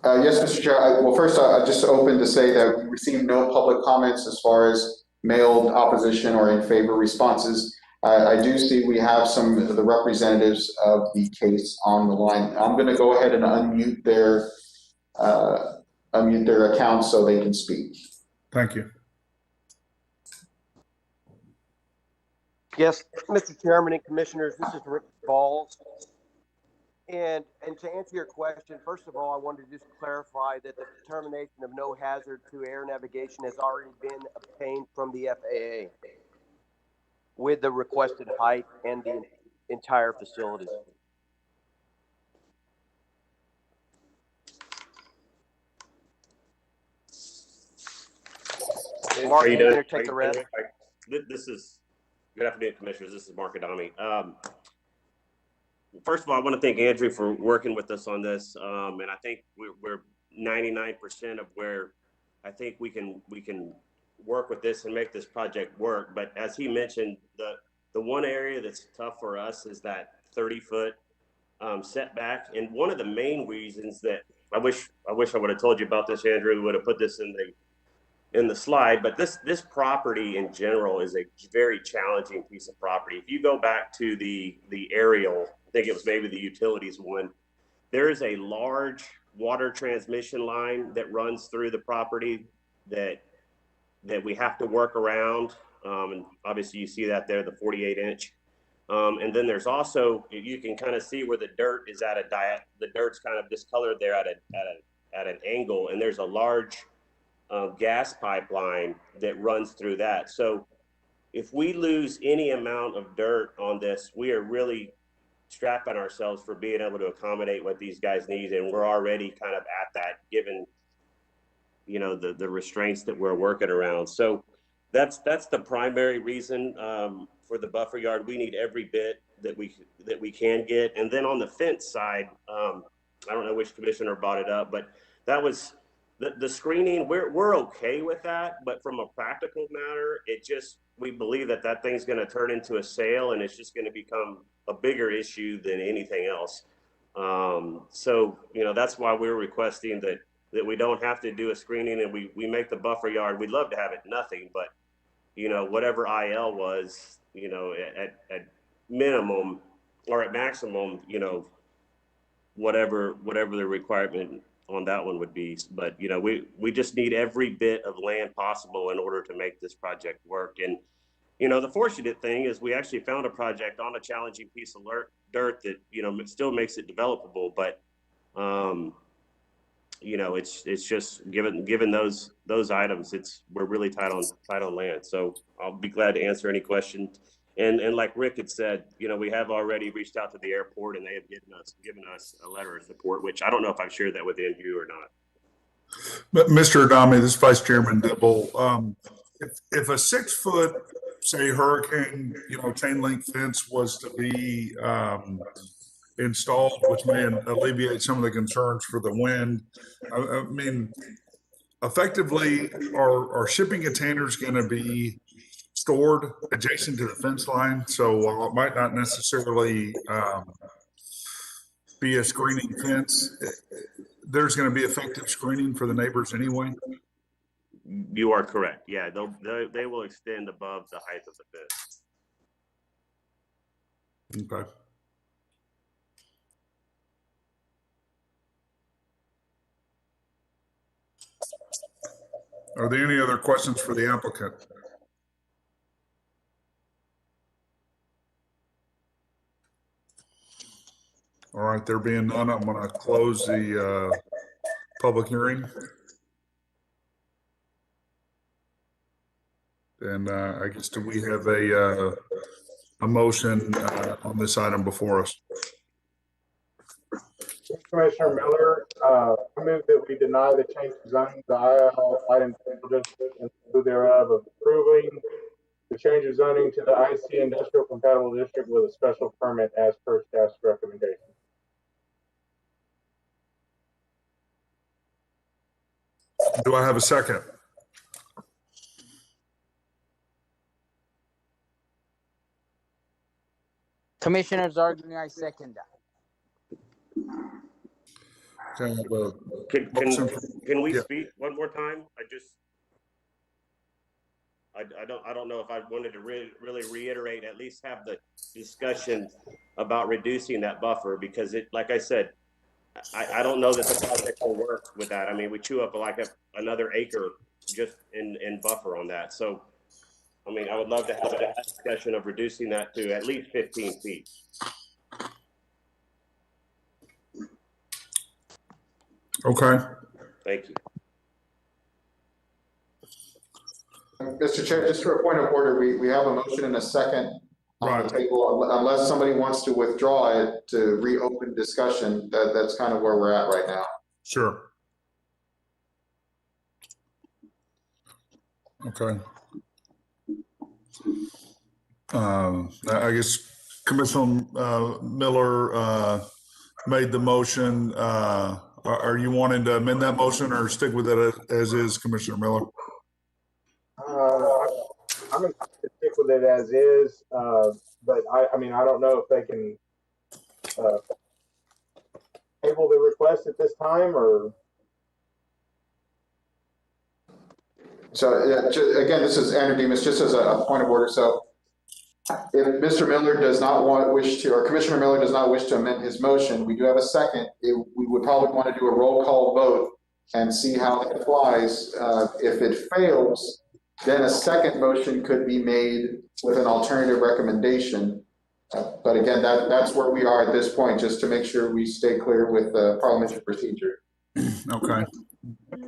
Yes, Mr. Chair. Well, first, I just opened to say that we received no public comments as far as mailed opposition or in favor responses. I do see we have some of the representatives of the case on the line. I'm going to go ahead and unmute their accounts so they can speak. Thank you. Yes, Mr. Chairman and Commissioners, this is Rick Balls. And to answer your question, first of all, I wanted to just clarify that the determination of no hazard to air navigation has already been obtained from the FAA with the requested height and the entire facility. Mark, are you done? Take the rest. This is, good afternoon, Commissioners. This is Mark Adami. First of all, I want to thank Andrew for working with us on this. And I think we're 99% of where I think we can work with this and make this project work. But as he mentioned, the one area that's tough for us is that 30-foot setback. And one of the main reasons that I wish I would have told you about this, Andrew, would have put this in the slide, but this property in general is a very challenging piece of property. If you go back to the aerial, I think it was maybe the utilities one, there is a large water transmission line that runs through the property that we have to work around. And obviously you see that there, the 48-inch. And then there's also, you can kind of see where the dirt is at the dirt's kind of discolored there at an angle, and there's a large gas pipeline that runs through that. So if we lose any amount of dirt on this, we are really strapping ourselves for being able to accommodate what these guys need. And we're already kind of at that, given, you know, the restraints that we're working around. So that's the primary reason for the buffer yard. We need every bit that we can get. And then on the fence side, I don't know which commissioner brought it up, but that was the screening. We're okay with that, but from a practical matter, we believe that thing's going to turn into a sale, and it's just going to become a bigger issue than anything else. So, you know, that's why we're requesting that we don't have to do a screening, and we make the buffer yard. We'd love to have it nothing, but, you know, whatever IL was, you know, at minimum or at maximum, you know, whatever the requirement on that one would be. But, you know, we just need every bit of land possible in order to make this project work. And, you know, the fortunate thing is we actually found a project on a challenging piece of dirt that, you know, still makes it developable. But, you know, it's just given those items, we're really tight on land. So I'll be glad to answer any questions. And like Rick had said, you know, we have already reached out to the airport, and they have given us a letter of support, which I don't know if I've shared that with you or not. But Mr. Adami, this is Vice Chairman Dibble. If a 6-foot, say, hurricane, you know, chain link fence was to be installed, which may alleviate some of the concerns for the wind, I mean, effectively, are shipping containers going to be stored adjacent to the fence line? So while it might not necessarily be a screening fence, there's going to be effective screening for the neighbors anyway? You are correct. Yeah, they will extend above the height of the fence. Okay. Are there any other questions for the applicant? All right, there being none, I'm going to close the public hearing. And I guess, do we have a motion on this item before us? Commissioner Miller, I move that we deny the change of zoning to IL item district and thereof, approving the change of zoning to the IC industrial compatible district with a special permit as per staff's recommendation. Do I have a second? Commissioner Zargini, I second that. Okay, Can we Yeah. speak one more time? I don't know if I wanted to really reiterate, at least have the discussion about reducing that buffer, because like I said, I don't know that the project will work with that. I mean, we chew up like another acre just in buffer on that. So, I mean, I would love to have a discussion of reducing that to at least 15 feet. Okay. Thank you. Mr. Chair, just for a point of order, we have a motion and a second on the Right. table. Unless somebody wants to withdraw it to reopen discussion, that's kind of where we're at right now. Sure. Okay. I guess Commissioner Miller made the motion. Are you wanting to amend that motion or stick with it as is, Commissioner Miller? I'm going to stick with it as is, but I mean, I don't know if they can table the request at this time, or. So again, this is Andrew Demas, just as a point of order. So if Mr. Miller does not wish to, or Commissioner Miller does not wish to amend his motion, we do have a second. We would probably want to do a roll call vote and see how it flies. If it fails, then a second motion could be made with an alternative recommendation. But again, that's where we are at this point, just to make sure we stay clear with the parliamentary procedure. Okay.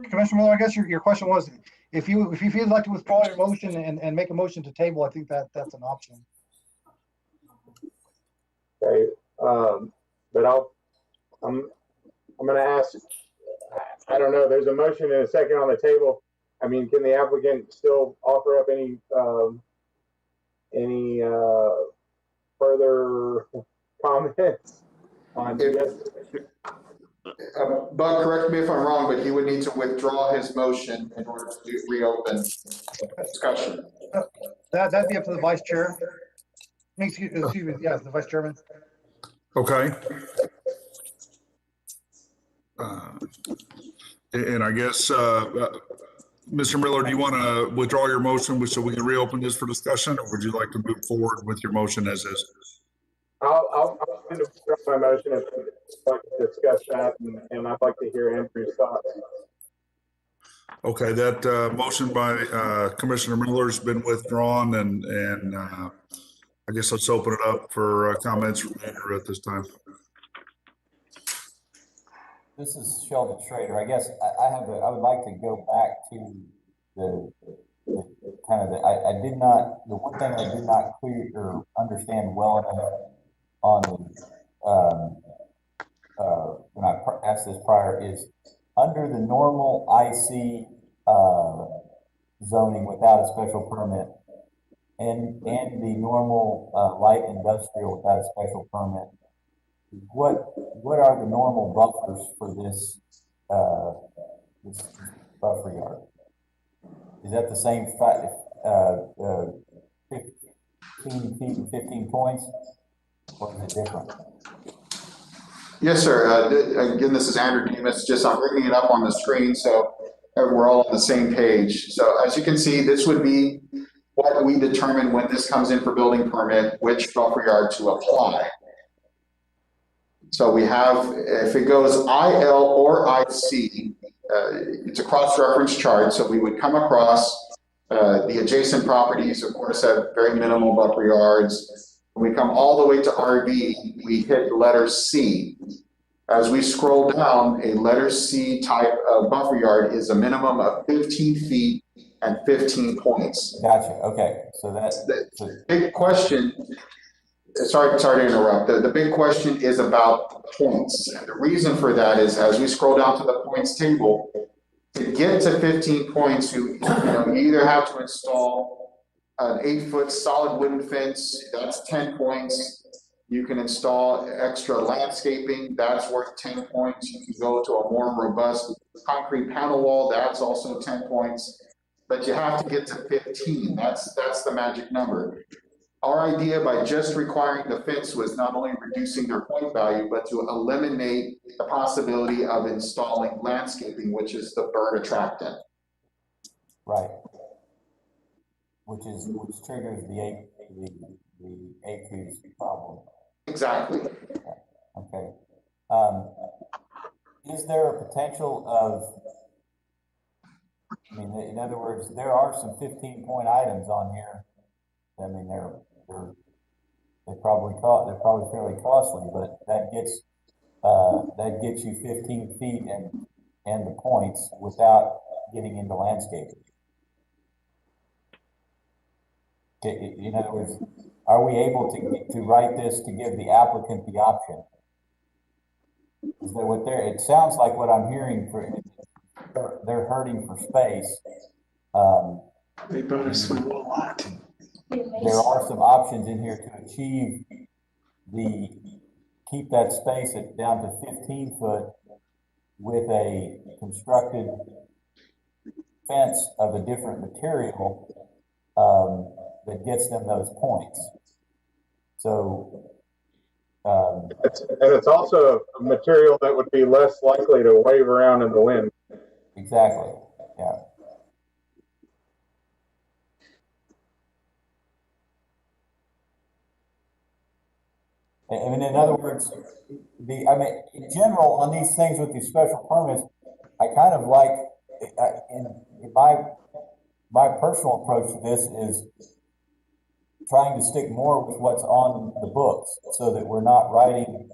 Commissioner Miller, I guess your question was, if you feel like to withdraw your motion and make a motion to table, I think that's an option. Okay, but I'm going to ask. I don't know. There's a motion and a second on the table. I mean, can the applicant still offer up any further comments on this? Bud, correct me if I'm wrong, but he would need to withdraw his motion in order to reopen discussion. That'd be up to the vice chair. Excuse me, yes, the vice chairman. Okay. And I guess, Mr. Miller, do you want to withdraw your motion so we can reopen this for discussion, or would you like to move forward with your motion as is? I'll withdraw my motion if you'd like to discuss that, and I'd like to hear Andrew's thoughts. Okay, that motion by Commissioner Miller has been withdrawn, and I guess let's open it up for comments from Andrew at this time. This is Sheldon Schrader. I guess I would like to go back to the one thing I did not clear or understand well enough on when I asked this prior is under the normal IC zoning without a special permit and the normal light industrial without a special permit. What are the normal buffers for this buffer yard? Is that the same 15 feet and 15 points, or is it different? Yes, sir. Again, this is Andrew Demas. I'm bringing it up on the screen so we're all on the same page. So as you can see, this would be what we determine when this comes in for building permit, which buffer yard to apply. So we have, if it goes IL or IC, it's a cross-reference chart. So we would come across the adjacent properties, of course, have very minimal buffer yards. When we come all the way to RV, we hit letter C. As we scroll down, a letter C type of buffer yard is a minimum of 15 feet and 15 points. Gotcha. Okay. So that's the big question. Sorry to interrupt. The big question is about points. And the reason for that is as we scroll down to the points table, to get to 15 points, you either have to install an 8-foot solid wooden fence, that's 10 points. You can install extra landscaping, that's worth 10 points. You can go to a more robust concrete panel wall, that's also 10 points. But you have to get to 15, that's the magic number. Our idea by just requiring the fence was not only reducing their point value, but to eliminate the possibility of installing landscaping, which is the bird attractant. Right. Which triggers the aphis problem. Exactly. Okay. Is there a potential of, I mean, in other words, there are some 15-point items on here. I mean, they're probably fairly costly, but that gets you 15 feet and the points without getting into landscaping. In other words, are we able to write this to give the applicant the option? Is that what it sounds like what I'm hearing they're hurting for space. They brought us a lot. There are some options in here to achieve keep that space down to 15 foot with a constructed fence of a different material that gets them those points. So, and it's also a material that would be less likely to wave around in the wind. Exactly. Yeah. I mean, in other words, in general, on these things with these special permits, I kind of like, in my personal approach to this is trying to stick more with what's on the books so that we're not writing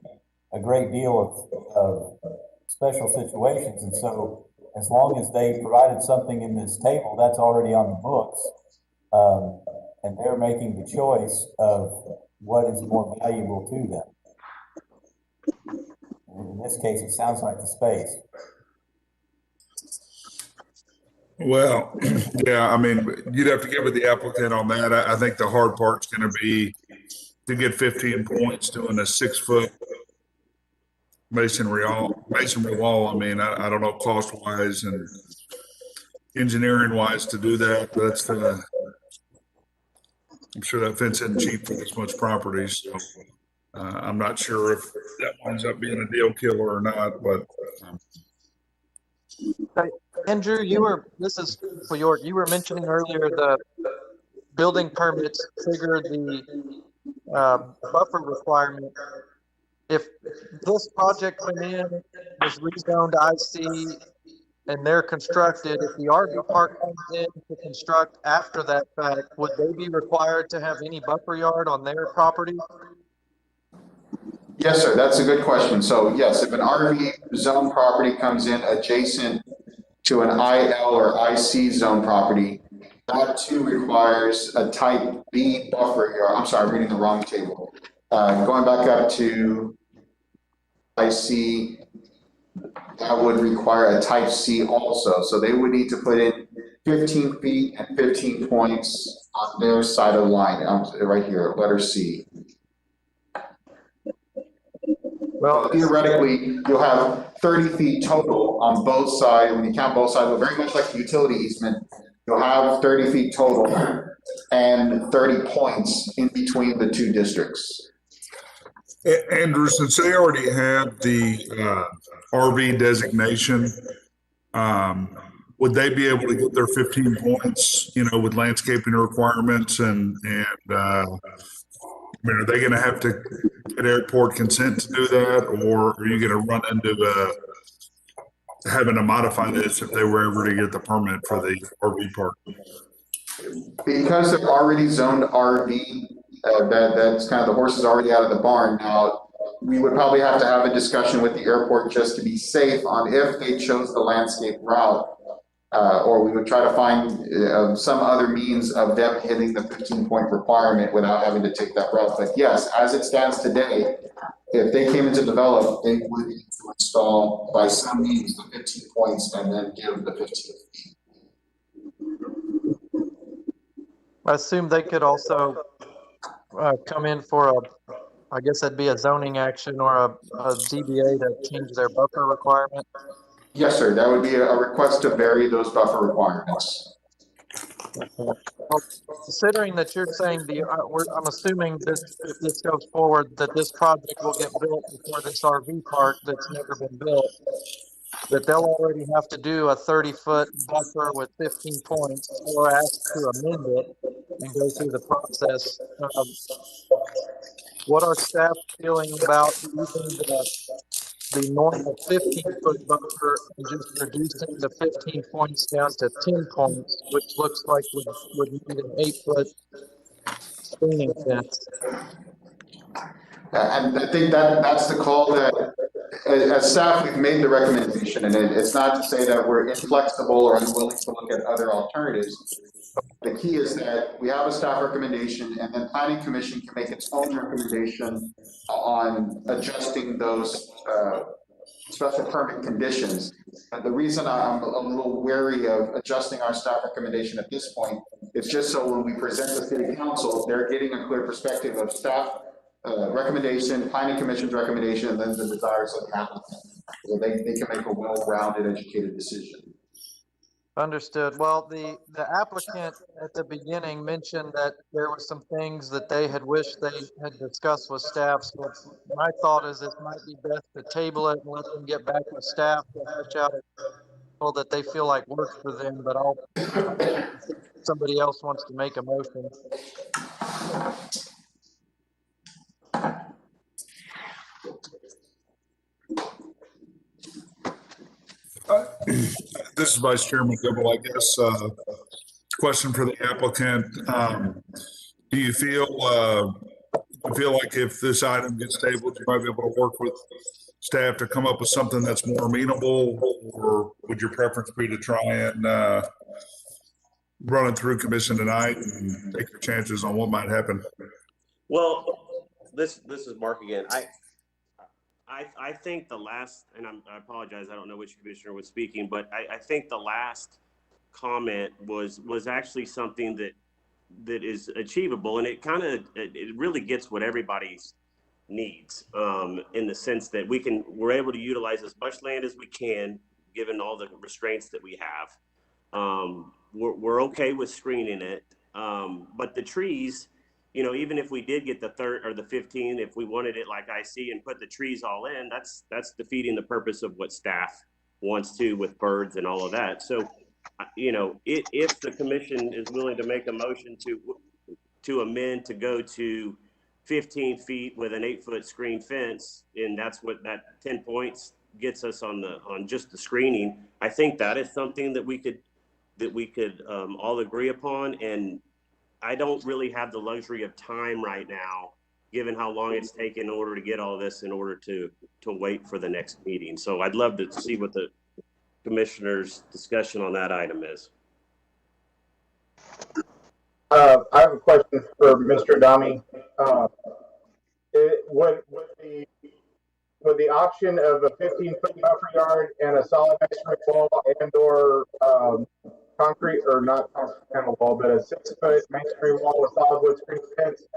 a great deal of special situations. And so as long as they provided something in this table that's already on the books, and they're making the choice of what is more valuable to them. In this case, it sounds like the space. Well, yeah, I mean, you'd have to get with the applicant on that. I think the hard part's going to be to get 15 points doing a 6-foot masonry wall. I mean, I don't know cost wise and engineering wise to do that. That's I'm sure that fence isn't cheap for this much property. So I'm not sure if that winds up being a deal killer or not, but. Andrew, this is for York. You were mentioning earlier the building permits trigger the buffer requirement. If this project went in, was rezoned IC, and they're constructed, if the RV park comes in to construct after that fact, would they be required to have any buffer yard on their property? Yes, sir. That's a good question. So yes, if an RV zone property comes in adjacent to an IL or IC zone property, that too requires a type B buffer yard. I'm sorry, I'm reading the wrong table. Going back up to IC, that would require a type C also. So they would need to put in 15 feet and 15 points on their side of the line, right here, letter C. Well, theoretically, you'll have 30 feet total on both sides. When you count both sides, but very much like the utility easement, you'll have 30 feet total and 30 points in between the two districts. Andrew, since they already have the RV designation, would they be able to get their 15 points, with landscaping requirements and I mean, are they going to have to get airport consent to do that, or are you going to run into having to modify this if they were ever to get the permit for the RV park? Because they're already zoned RV, that's kind of the horse is already out of the barn. Now, we would probably have to have a discussion with the airport just to be safe on if they chose the landscape route, or we would try to find some other means of them hitting the 15-point requirement without having to take that route. But yes, as it stands today, if they came in to develop, they would need to install by some means the 15 points and then give the 15 feet. I assume they could also come in for I guess that'd be a zoning action or a ZBA to change their buffer requirement. Yes, sir. That would be a request to vary those buffer requirements. Well, considering that you're saying I'm assuming this, if this goes forward, that this project will get built before this RV park that's never been built, that they'll already have to do a 30-foot buffer with 15 points or ask to amend it and go through the process. What are staff feeling about using the normal 15-foot buffer and just reducing the 15 points down to 10 points, which looks like would need an 8-foot screening fence? And I think that's the call that, as staff, we've made the recommendation, and it's not to say that we're inflexible or unwilling to look at other alternatives. The key is that we have a staff recommendation, and then planning commission can make its own recommendation on adjusting those special permit conditions. And the reason I'm a little wary of adjusting our staff recommendation at this point is just so when we present to city council, they're getting a clear perspective of staff recommendation, planning commission's recommendation, and then the desires of the applicant. So they can make a well-rounded, educated decision. Understood. Well, the applicant at the beginning mentioned that there were some things that they had wished they had discussed with staff. So my thought is it might be best to table it and let them get back with staff to hash out all that they feel like works for them. But I'll somebody else wants to make a motion. This is Vice Chairman Dibble, I guess. Question for the applicant. Do you feel like if this item gets tabled, you might be able to work with staff to come up with something that's more amenable, or would your preference be to try and run it through commission tonight and take your chances on what might happen? Well, this is Mark again. I think the last, and I apologize, I don't know which commissioner was speaking, but I think the last comment was actually something that is achievable, and it really gets what everybody's needs, in the sense that we're able to utilize as much land as we can, given all the restraints that we have. We're okay with screening it, but the trees, even if we did get the 3rd or the 15, if we wanted it like I see and put the trees all in, that's defeating the purpose of what staff wants to with birds and all of that. So, if the commission is willing to make a motion to amend to go to 15 feet with an 8-foot screen fence, and that's what that 10 points gets us on just the screening, I think that is something that we could all agree upon. And I don't really have the luxury of time right now, given how long it's taken in order to get all this, in order to wait for the next meeting. So I'd love to see what the commissioner's discussion on that item is. I have a question for Mr. Adami. Would the option of a 15-foot buffer yard and a solid masonry wall and/or concrete, or not concrete panel wall, but a 6-foot masonry wall with solid wood screen fence,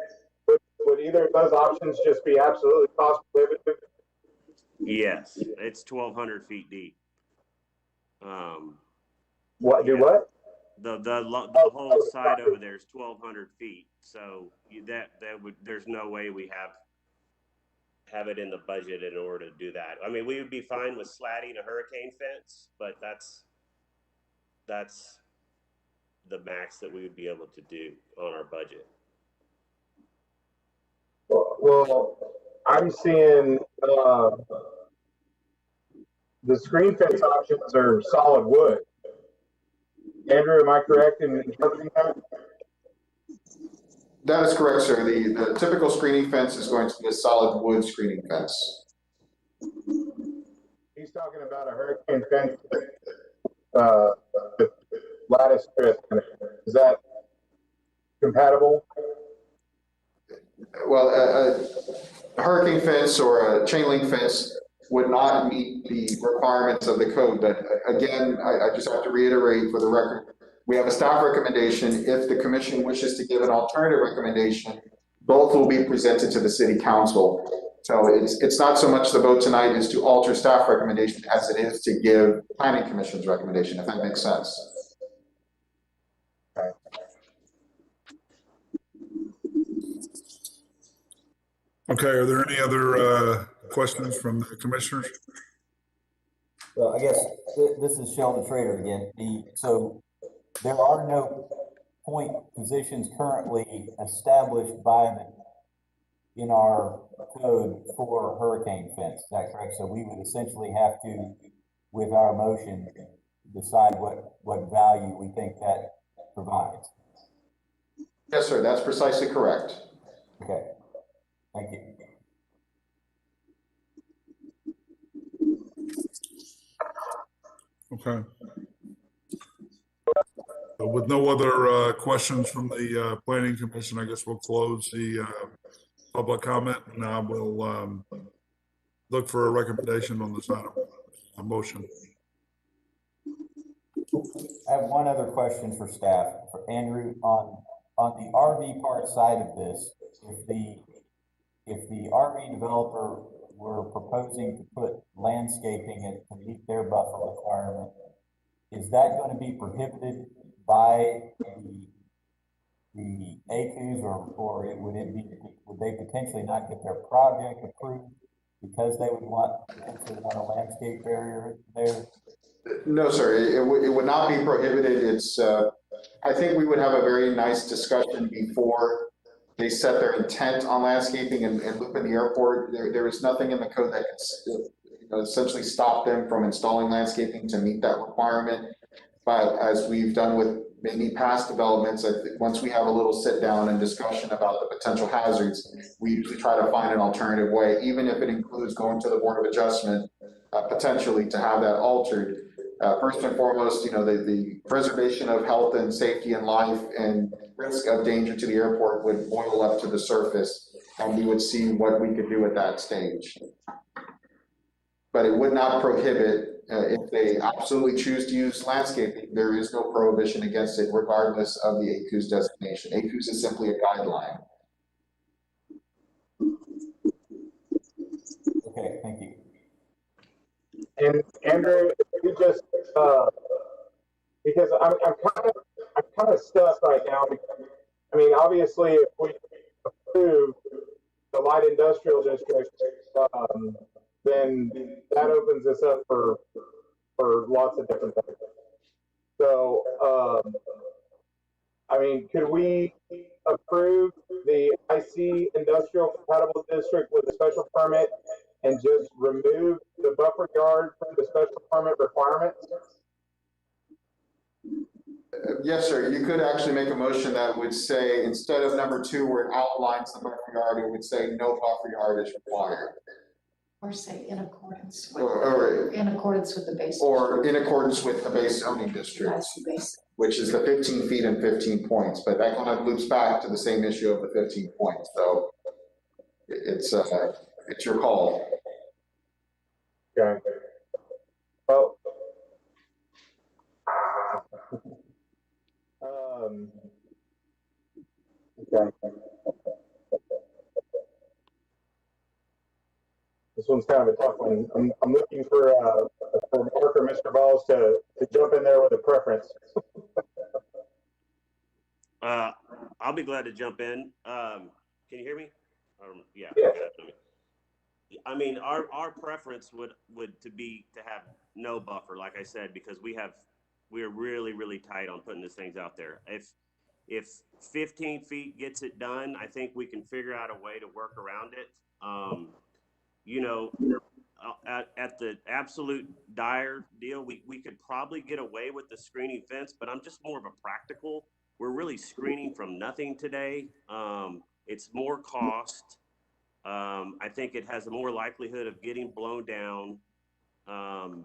would either of those options just be absolutely cost prohibitive? Yes, it's 1,200 feet deep. What? The whole side over there is 1,200 feet. So there's no way we have it in the budget in order to do that. I mean, we would be fine with slatting a hurricane fence, but that's the max that we would be able to do on our budget. Well, I'm seeing the screen fence options are solid wood. Andrew, am I correct in interpreting that? That is correct, sir. The typical screening fence is going to be a solid wood screening fence. He's talking about a hurricane fence with lattice strip. Is that compatible? Well, a hurricane fence or a chain link fence would not meet the requirements of the code. But again, I just have to reiterate for the record, we have a staff recommendation. If the commission wishes to give an alternative recommendation, both will be presented to the city council. So it's not so much the vote tonight is to alter staff recommendation as it is to give planning commission's recommendation, if that makes sense. Okay. Okay, are there any other questions from the commissioners? Well, I guess this is Sheldon Trader again. So there are no point positions currently established in our code for hurricane fence. Is that correct? So we would essentially have to, with our motion, decide what value we think that provides. Yes, sir, that's precisely correct. Okay, thank you. Okay. So with no other questions from the planning commission, I guess we'll close the public comment, and I will look for a recommendation on this item, a motion. I have one other question for staff, for Andrew, on the RV park side of this. If the RV developer were proposing to put landscaping to meet their buffer requirement, is that going to be prohibited by the ACUs, or would they potentially not get their project approved because they would potentially want a landscape barrier there? No, sir, it would not be prohibited. It's, I think we would have a very nice discussion before they set their intent on landscaping and loop in the airport. There is nothing in the code that could essentially stop them from installing landscaping to meet that requirement. But as we've done with many past developments, I think once we have a little sit down and discussion about the potential hazards, we usually try to find an alternative way, even if it includes going to the Board of Adjustment, potentially to have that altered. First and foremost, the preservation of health and safety and life and risk of danger to the airport would boil up to the surface, and we would see what we could do at that stage. But it would not prohibit, if they absolutely choose to use landscaping, there is no prohibition against it regardless of the ACUS designation. ACUS is simply a guideline. Okay, thank you. And Andrew, you just because I'm kind of stuck right now. Because, I mean, obviously, if we approve the light industrial district, then that opens us up for lots of different things. So, I mean, could we approve the IC industrial compatible district with a special permit and just remove the buffer yard from the special permit requirements? Yes, sir. You could actually make a motion that would say, instead of number 2, where it outlines the buffer yard, it would say no buffer yard is required. Or say in accordance with, Or in accordance with the base. Or in accordance with the base zoning district, That's the base. which is the 15 feet and 15 points. But that kind of loops back to the same issue of the 15 points. So it's your call. Okay. Well, okay. This one's kind of a tough one. I'm looking for Mark or Mr. Balls to jump in there with a preference. I'll be glad to jump in. Can you hear me? Yeah. Yeah. I mean, our preference would to have no buffer, like I said, because we're really, really tight on putting these things out there. If 15 feet gets it done, I think we can figure out a way to work around it. At the absolute dire deal, we could probably get away with the screening fence, but I'm just more of a practical. We're really screening from nothing today. It's more cost. I think it has a more likelihood of getting blown down. And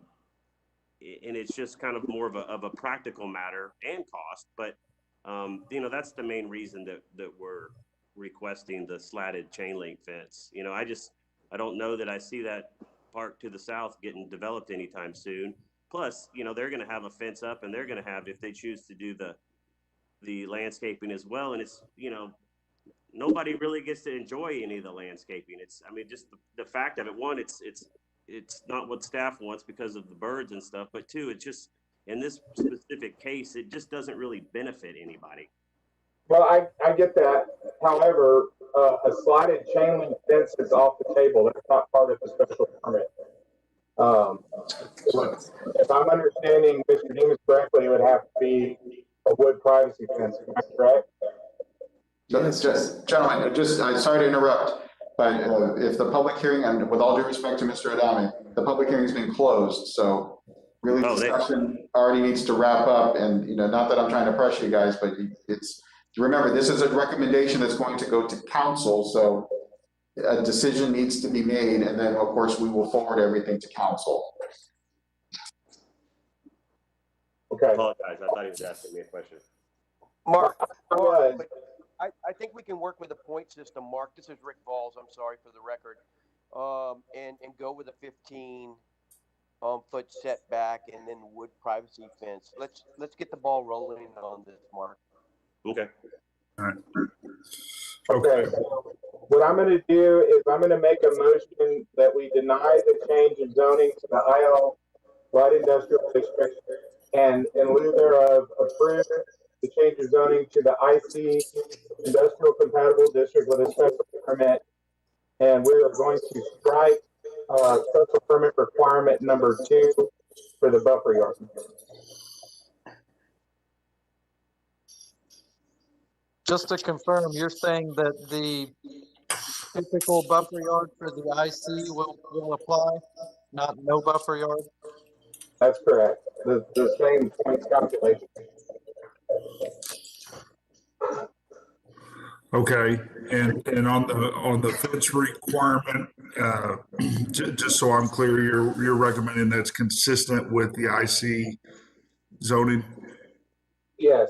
it's just kind of more of a practical matter and cost, but that's the main reason that we're requesting the slatted chain link fence. I don't know that I see that park to the south getting developed anytime soon. Plus, they're going to have a fence up, and they're going to have, if they choose to do the landscaping as well. And it's, nobody really gets to enjoy any of the landscaping. Just the fact of it, one, it's not what staff wants because of the birds and stuff, but two, it's just, in this specific case, it just doesn't really benefit anybody. Well, I get that. However, a slotted chain link fence is off the table. That's not part of the special permit. If I'm understanding Mr. Demus correctly, it would have to be a wood privacy fence. Am I correct? Gentlemen, I'm sorry to interrupt, but if the public hearing, and with all due respect to Mr. Adami, the public hearing's been closed, so really discussion already needs to wrap up, and, not that I'm trying to pressure you guys, but remember, this is a recommendation that's going to go to council, so a decision needs to be made, and then, of course, we will forward everything to council. Okay. I apologize. I thought he was asking me a question. Mark, I think we can work with a point system, Mark. This is Rick Balls. I'm sorry for the record. And go with a 15 foot setback and then wood privacy fence. Let's get the ball rolling on this, Mark. Okay. All right. Okay. What I'm going to do is I'm going to make a motion that we deny the change of zoning to the IL Light Industrial District, and in lieu thereof, approve the change of zoning to the IC Industrial Compatible District with a special permit. And we are going to strike special permit requirement number 2 for the buffer yard. Just to confirm, you're saying that the typical buffer yard for the IC will apply, not no buffer yard? That's correct. The same points calculation. Okay, and on the fence requirement, just so I'm clear, you're recommending that's consistent with the IC zoning? Yes.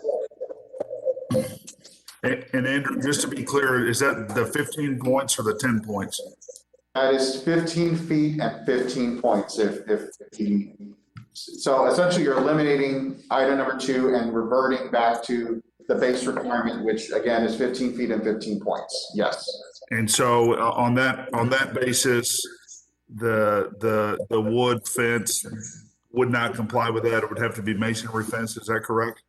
And Andrew, just to be clear, is that the 15 points or the 10 points? That is 15 feet and 15 points. So essentially you're eliminating item number 2 and reverting back to the base requirement, which again is 15 feet and 15 points. Yes. And so on that basis, the wood fence would not comply with that. It would have to be masonry fence. Is that correct?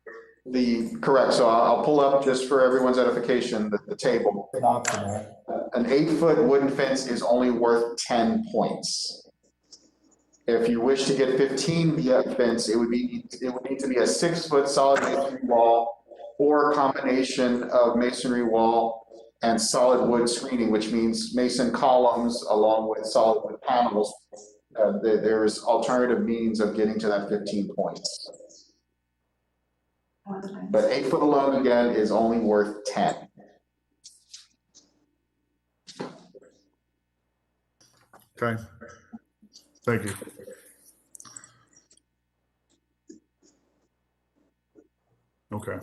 Correct. So I'll pull up, just for everyone's edification, the table. An 8-foot wooden fence is only worth 10 points. If you wish to get 15 via fence, it would need to be a 6-foot solid masonry wall or a combination of masonry wall and solid wood screening, which means mason columns along with solid wood panels. There's alternative means of getting to that 15 points. But 8 foot alone, again, is only worth 10. Okay. Thank you. Okay.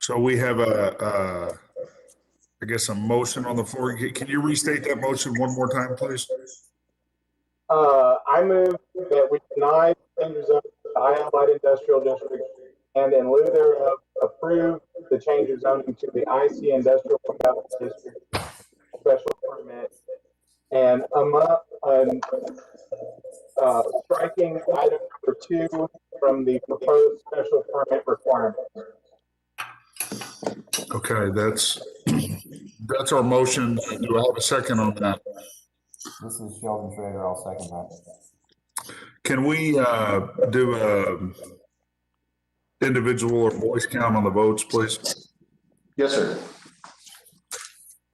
So we have I guess a motion on the floor. Can you restate that motion one more time, please? I move that we deny changes of the IL Light Industrial District, and in lieu thereof, approve the change of zoning to the IC Industrial Compatible District special permit, and striking item number 2 from the proposed special permit requirement. Okay, that's our motion. Do I have a second on that? This is Sheldon Schrader. I'll second that. Can we do a individual or voice count on the votes, please? Yes, sir.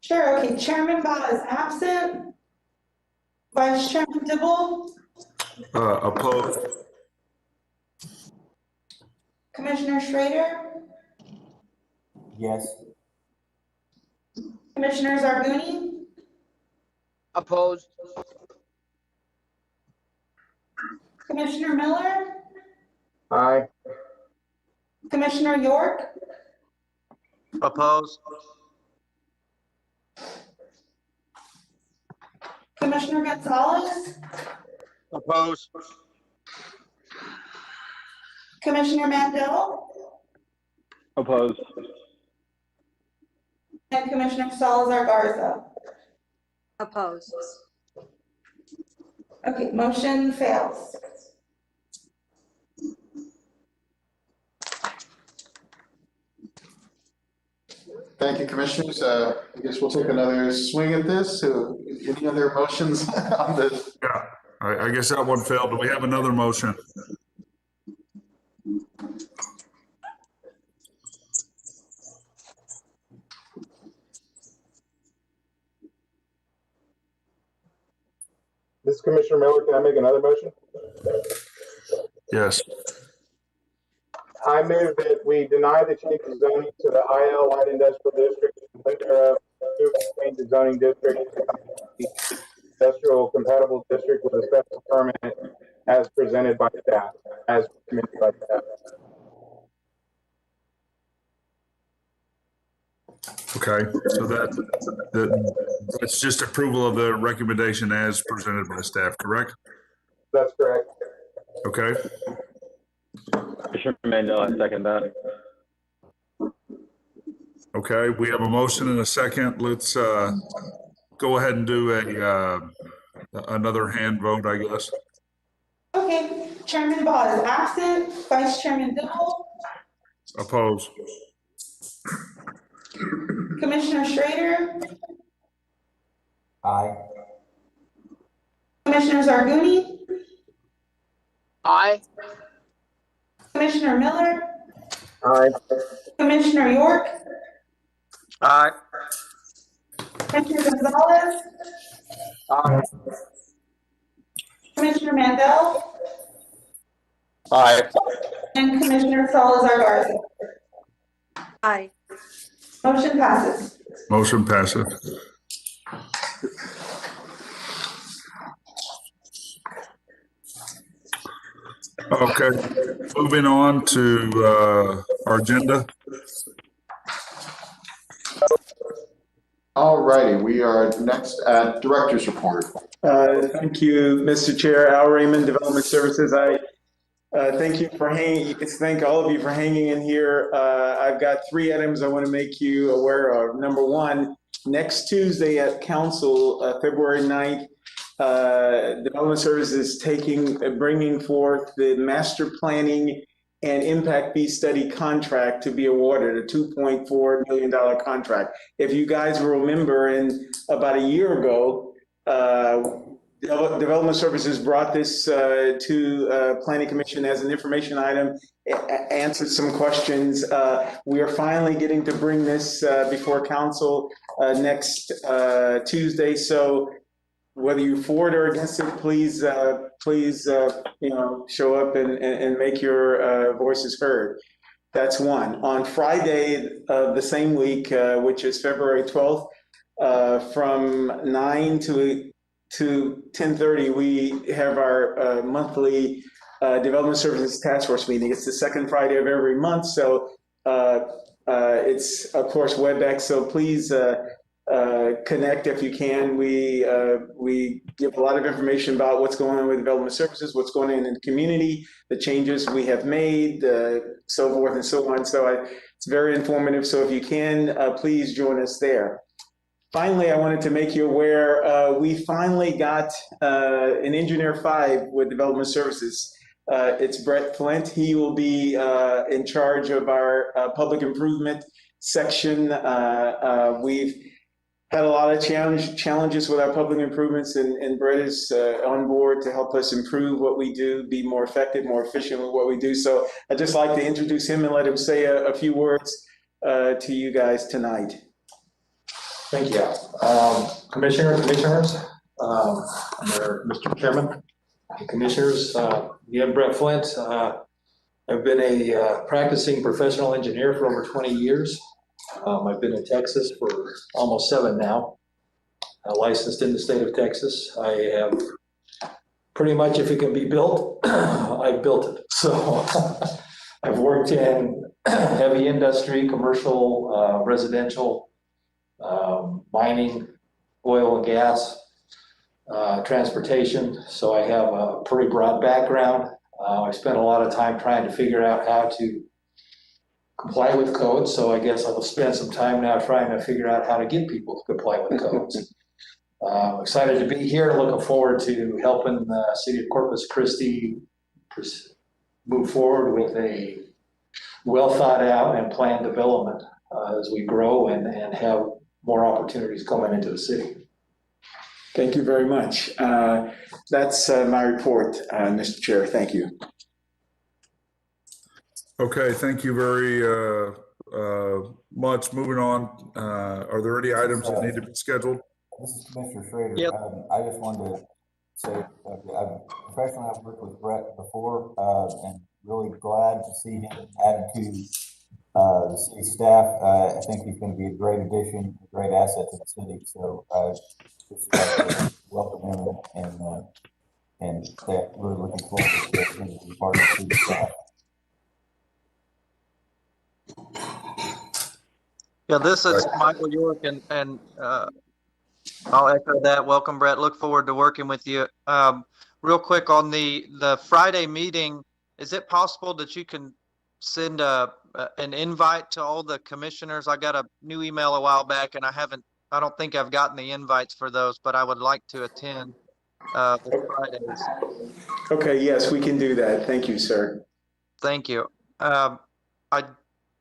Sure, okay, Chairman Bott is absent. Vice Chairman Dibble, Opposed? Commissioner Schrader, Yes. Commissioner Zarguni, Opposed? Commissioner Miller, Aye. Commissioner York, Opposed? Commissioner Gonzalez, Opposed? Commissioner Mandel, Opposed. and Commissioner Salazar Garza. Opposed. Okay, motion fails. Thank you, commissioners. I guess we'll take another swing at this. Any other motions on this? Yeah, I guess that one failed. Do we have another motion? This is Commissioner Miller. Can I make another motion? Yes. I move that we deny the change of zoning to the IL Light Industrial District, change the zoning district to industrial compatible district with a special permit as presented by staff, as recommended by staff. Okay, so that's just approval of the recommendation as presented by staff, correct? That's correct. Okay. Commissioner Mandel, I second that. Okay, we have a motion and a second. Let's go ahead and do another hand vote, I guess. Okay, Chairman Ball is absent. Vice Chairman Dibble, Oppose. Commissioner Schrader, Aye. Commissioner Zarguni, Aye. Commissioner Miller, Aye. Commissioner York, Aye. Commissioner Gonzalez, Aye. Commissioner Mandel, Aye. and Commissioner Salazar Garza. Aye. Motion passes. Motion passes. Okay, moving on to our agenda. All righty, we are next at Director's Report. Thank you, Mr. Chair. Al Raymond, Development Services. I thank you for thank all of you for hanging in here. I've got 3 items I want to make you aware of. Number 1, next Tuesday at Council, February 9th, Development Services is bringing forth the Master Planning and Impact Fee Study contract to be awarded, a $2.4 million contract. If you guys remember, about a year ago, Development Services brought this to Planning Commission as an information item, answered some questions. We are finally getting to bring this before council next Tuesday. So whether you're for it or against it, please show up and make your voices heard. That's one. On Friday of the same week, which is February 12th, from 9 to 10:30, we have our monthly Development Services Task Force meeting. It's the second Friday of every month, so it's of course WebEx. So please connect if you can. We give a lot of information about what's going on with Development Services, what's going on in the community, the changes we have made, so forth and so on. So it's very informative. So if you can, please join us there. Finally, I wanted to make you aware, we finally got an Engineer 5 with Development Services. It's Brett Flint. He will be in charge of our public improvement section. We've had a lot of challenges with our public improvements, and Brett is on board to help us improve what we do, be more effective, more efficient with what we do. So I'd just like to introduce him and let him say a few words to you guys tonight. Thank you. Commissioners, Mr. Chairman, Commissioners, again, Brett Flint. I've been a practicing professional engineer for over 20 years. I've been in Texas for almost 7 now, licensed in the state of Texas. I have pretty much, if it can be built, I've built it. So I've worked in heavy industry, commercial, residential, mining, oil and gas, transportation. So I have a pretty broad background. I spent a lot of time trying to figure out how to comply with codes. So I guess I'll spend some time now trying to figure out how to get people to comply with codes. I'm excited to be here, looking forward to helping the city of Corpus Christi move forward with a well thought out and planned development as we grow and have more opportunities coming into the city. Thank you very much. That's my report, Mr. Chair. Thank you. Okay, thank you very much. Moving on, are there any items that need to be scheduled? This is Commissioner Schrader. Yep. I just wanted to say, professionally, I've worked with Brett before, and really glad to see him added to the city staff. I think he's going to be a great addition, a great asset to the city. So just like to welcome him and that we're looking forward to him being part of the city staff. Yeah, this is Michael York, and I'll echo that. Welcome, Brett. Look forward to working with you. Real quick on the Friday meeting, is it possible that you can send an invite to all the commissioners? I got a new email a while back, and I don't think I've gotten the invites for those, but I would like to attend the Fridays. Okay, yes, we can do that. Thank you, sir. Thank you.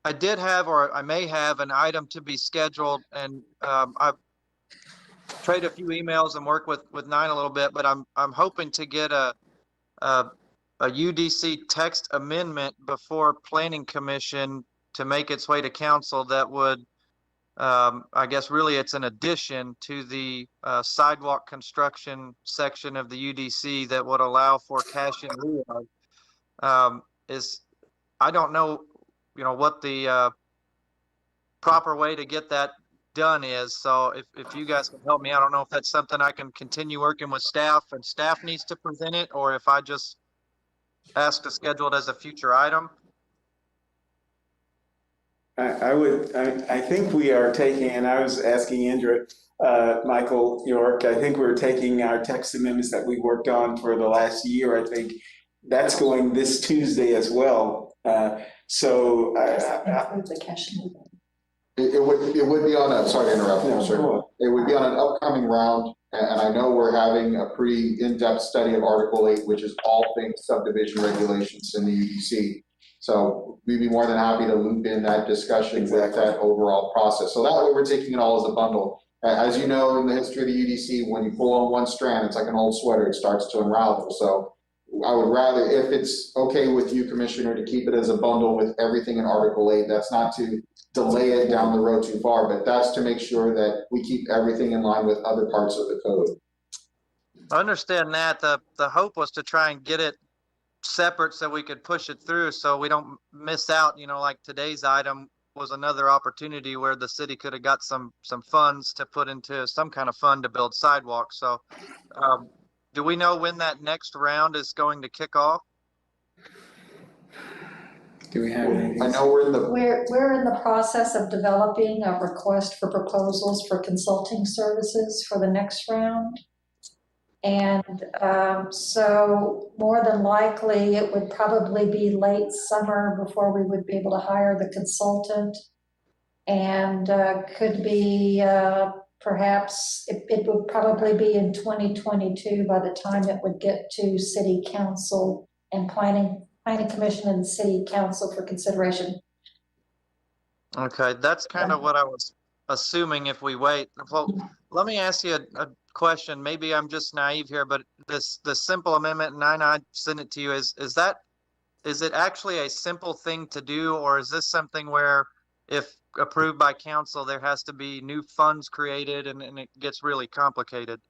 I did have, or I may have, an item to be scheduled, and I've traded a few emails and worked with Nine a little bit, but I'm hoping to get a UDC text amendment before Planning Commission to make its way to council that would, I guess really it's an addition to the sidewalk construction section of the UDC that would allow for cash in lieu of. I don't know, what the proper way to get that done is. So if you guys can help me, I don't know if that's something I can continue working with staff and staff needs to present it, or if I just ask to schedule it as a future item. I think we are taking, and I was asking Indra, Michael York, I think we're taking our text amendments that we worked on for the last year. I think that's going this Tuesday as well. So the cash it would be on a, sorry to interrupt you, sir. It would be on an upcoming round, and I know we're having a pretty in-depth study of Article 8, which is all things subdivision regulations in the UDC. So we'd be more than happy to loop in that discussion with that overall process. So that way we're taking it all as a bundle. As you know, in the history of the UDC, when you pull on one strand, it's like an old sweater, it starts to unravel. So I would rather, if it's okay with you, Commissioner, to keep it as a bundle with everything in Article 8. That's not to delay it down the road too far, but that's to make sure that we keep everything in line with other parts of the code. I understand that. The hope was to try and get it separate so we could push it through so we don't miss out. Like today's item was another opportunity where the city could have got some funds to put into some kind of fund to build sidewalks. So do we know when that next round is going to kick off? Do we have anything? I know We're in the process of developing a request for proposals for consulting services for the next round. And so more than likely, it would probably be late summer before we would be able to hire the consultant. And could be perhaps, it would probably be in 2022 by the time it would get to City Council and Planning Commission and City Council for consideration. Okay, that's kind of what I was assuming if we wait. Well, let me ask you a question. Maybe I'm just naive here, but the simple amendment, and I sent it to you, is it actually a simple thing to do, or is this something where if approved by council, there has to be new funds created and it gets really complicated?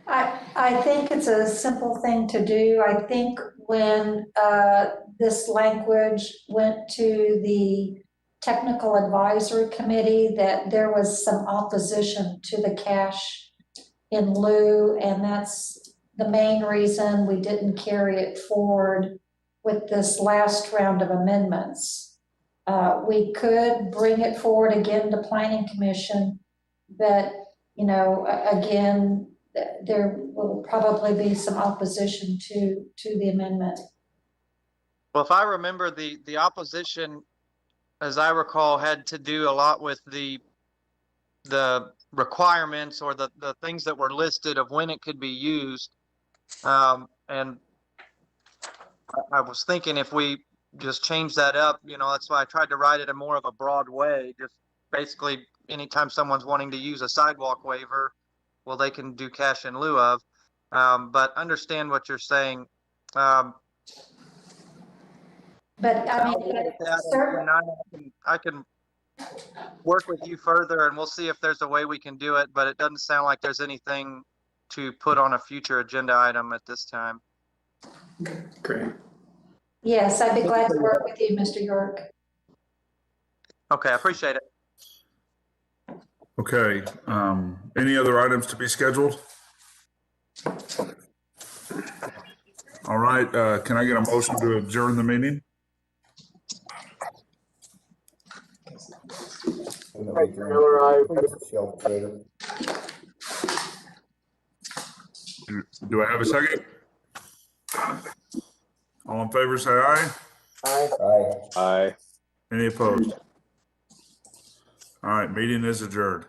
I think it's a simple thing to do. I think when this language went to the Technical Advisory Committee, that there was some opposition to the cash in lieu, and that's the main reason we didn't carry it forward with this last round of amendments. We could bring it forward again to Planning Commission, but again, there will probably be some opposition to the amendment. Well, if I remember, the opposition, as I recall, had to do a lot with the requirements or the things that were listed of when it could be used. And I was thinking if we just change that up. That's why I tried to write it in more of a broad way. Just basically, anytime someone's wanting to use a sidewalk waiver, well, they can do cash in lieu of. But understand what you're saying. But I mean, I can work with you further, and we'll see if there's a way we can do it, but it doesn't sound like there's anything to put on a future agenda item at this time. Great. yes, I'd be glad to work with you, Mr. York. Okay, I appreciate it. Okay, any other items to be scheduled? All right, can I get a motion to adjourn the meeting? Miller, aye. Do I have a second? All in favor, say aye. Aye. Aye. Any opposed? All right, meeting is adjourned.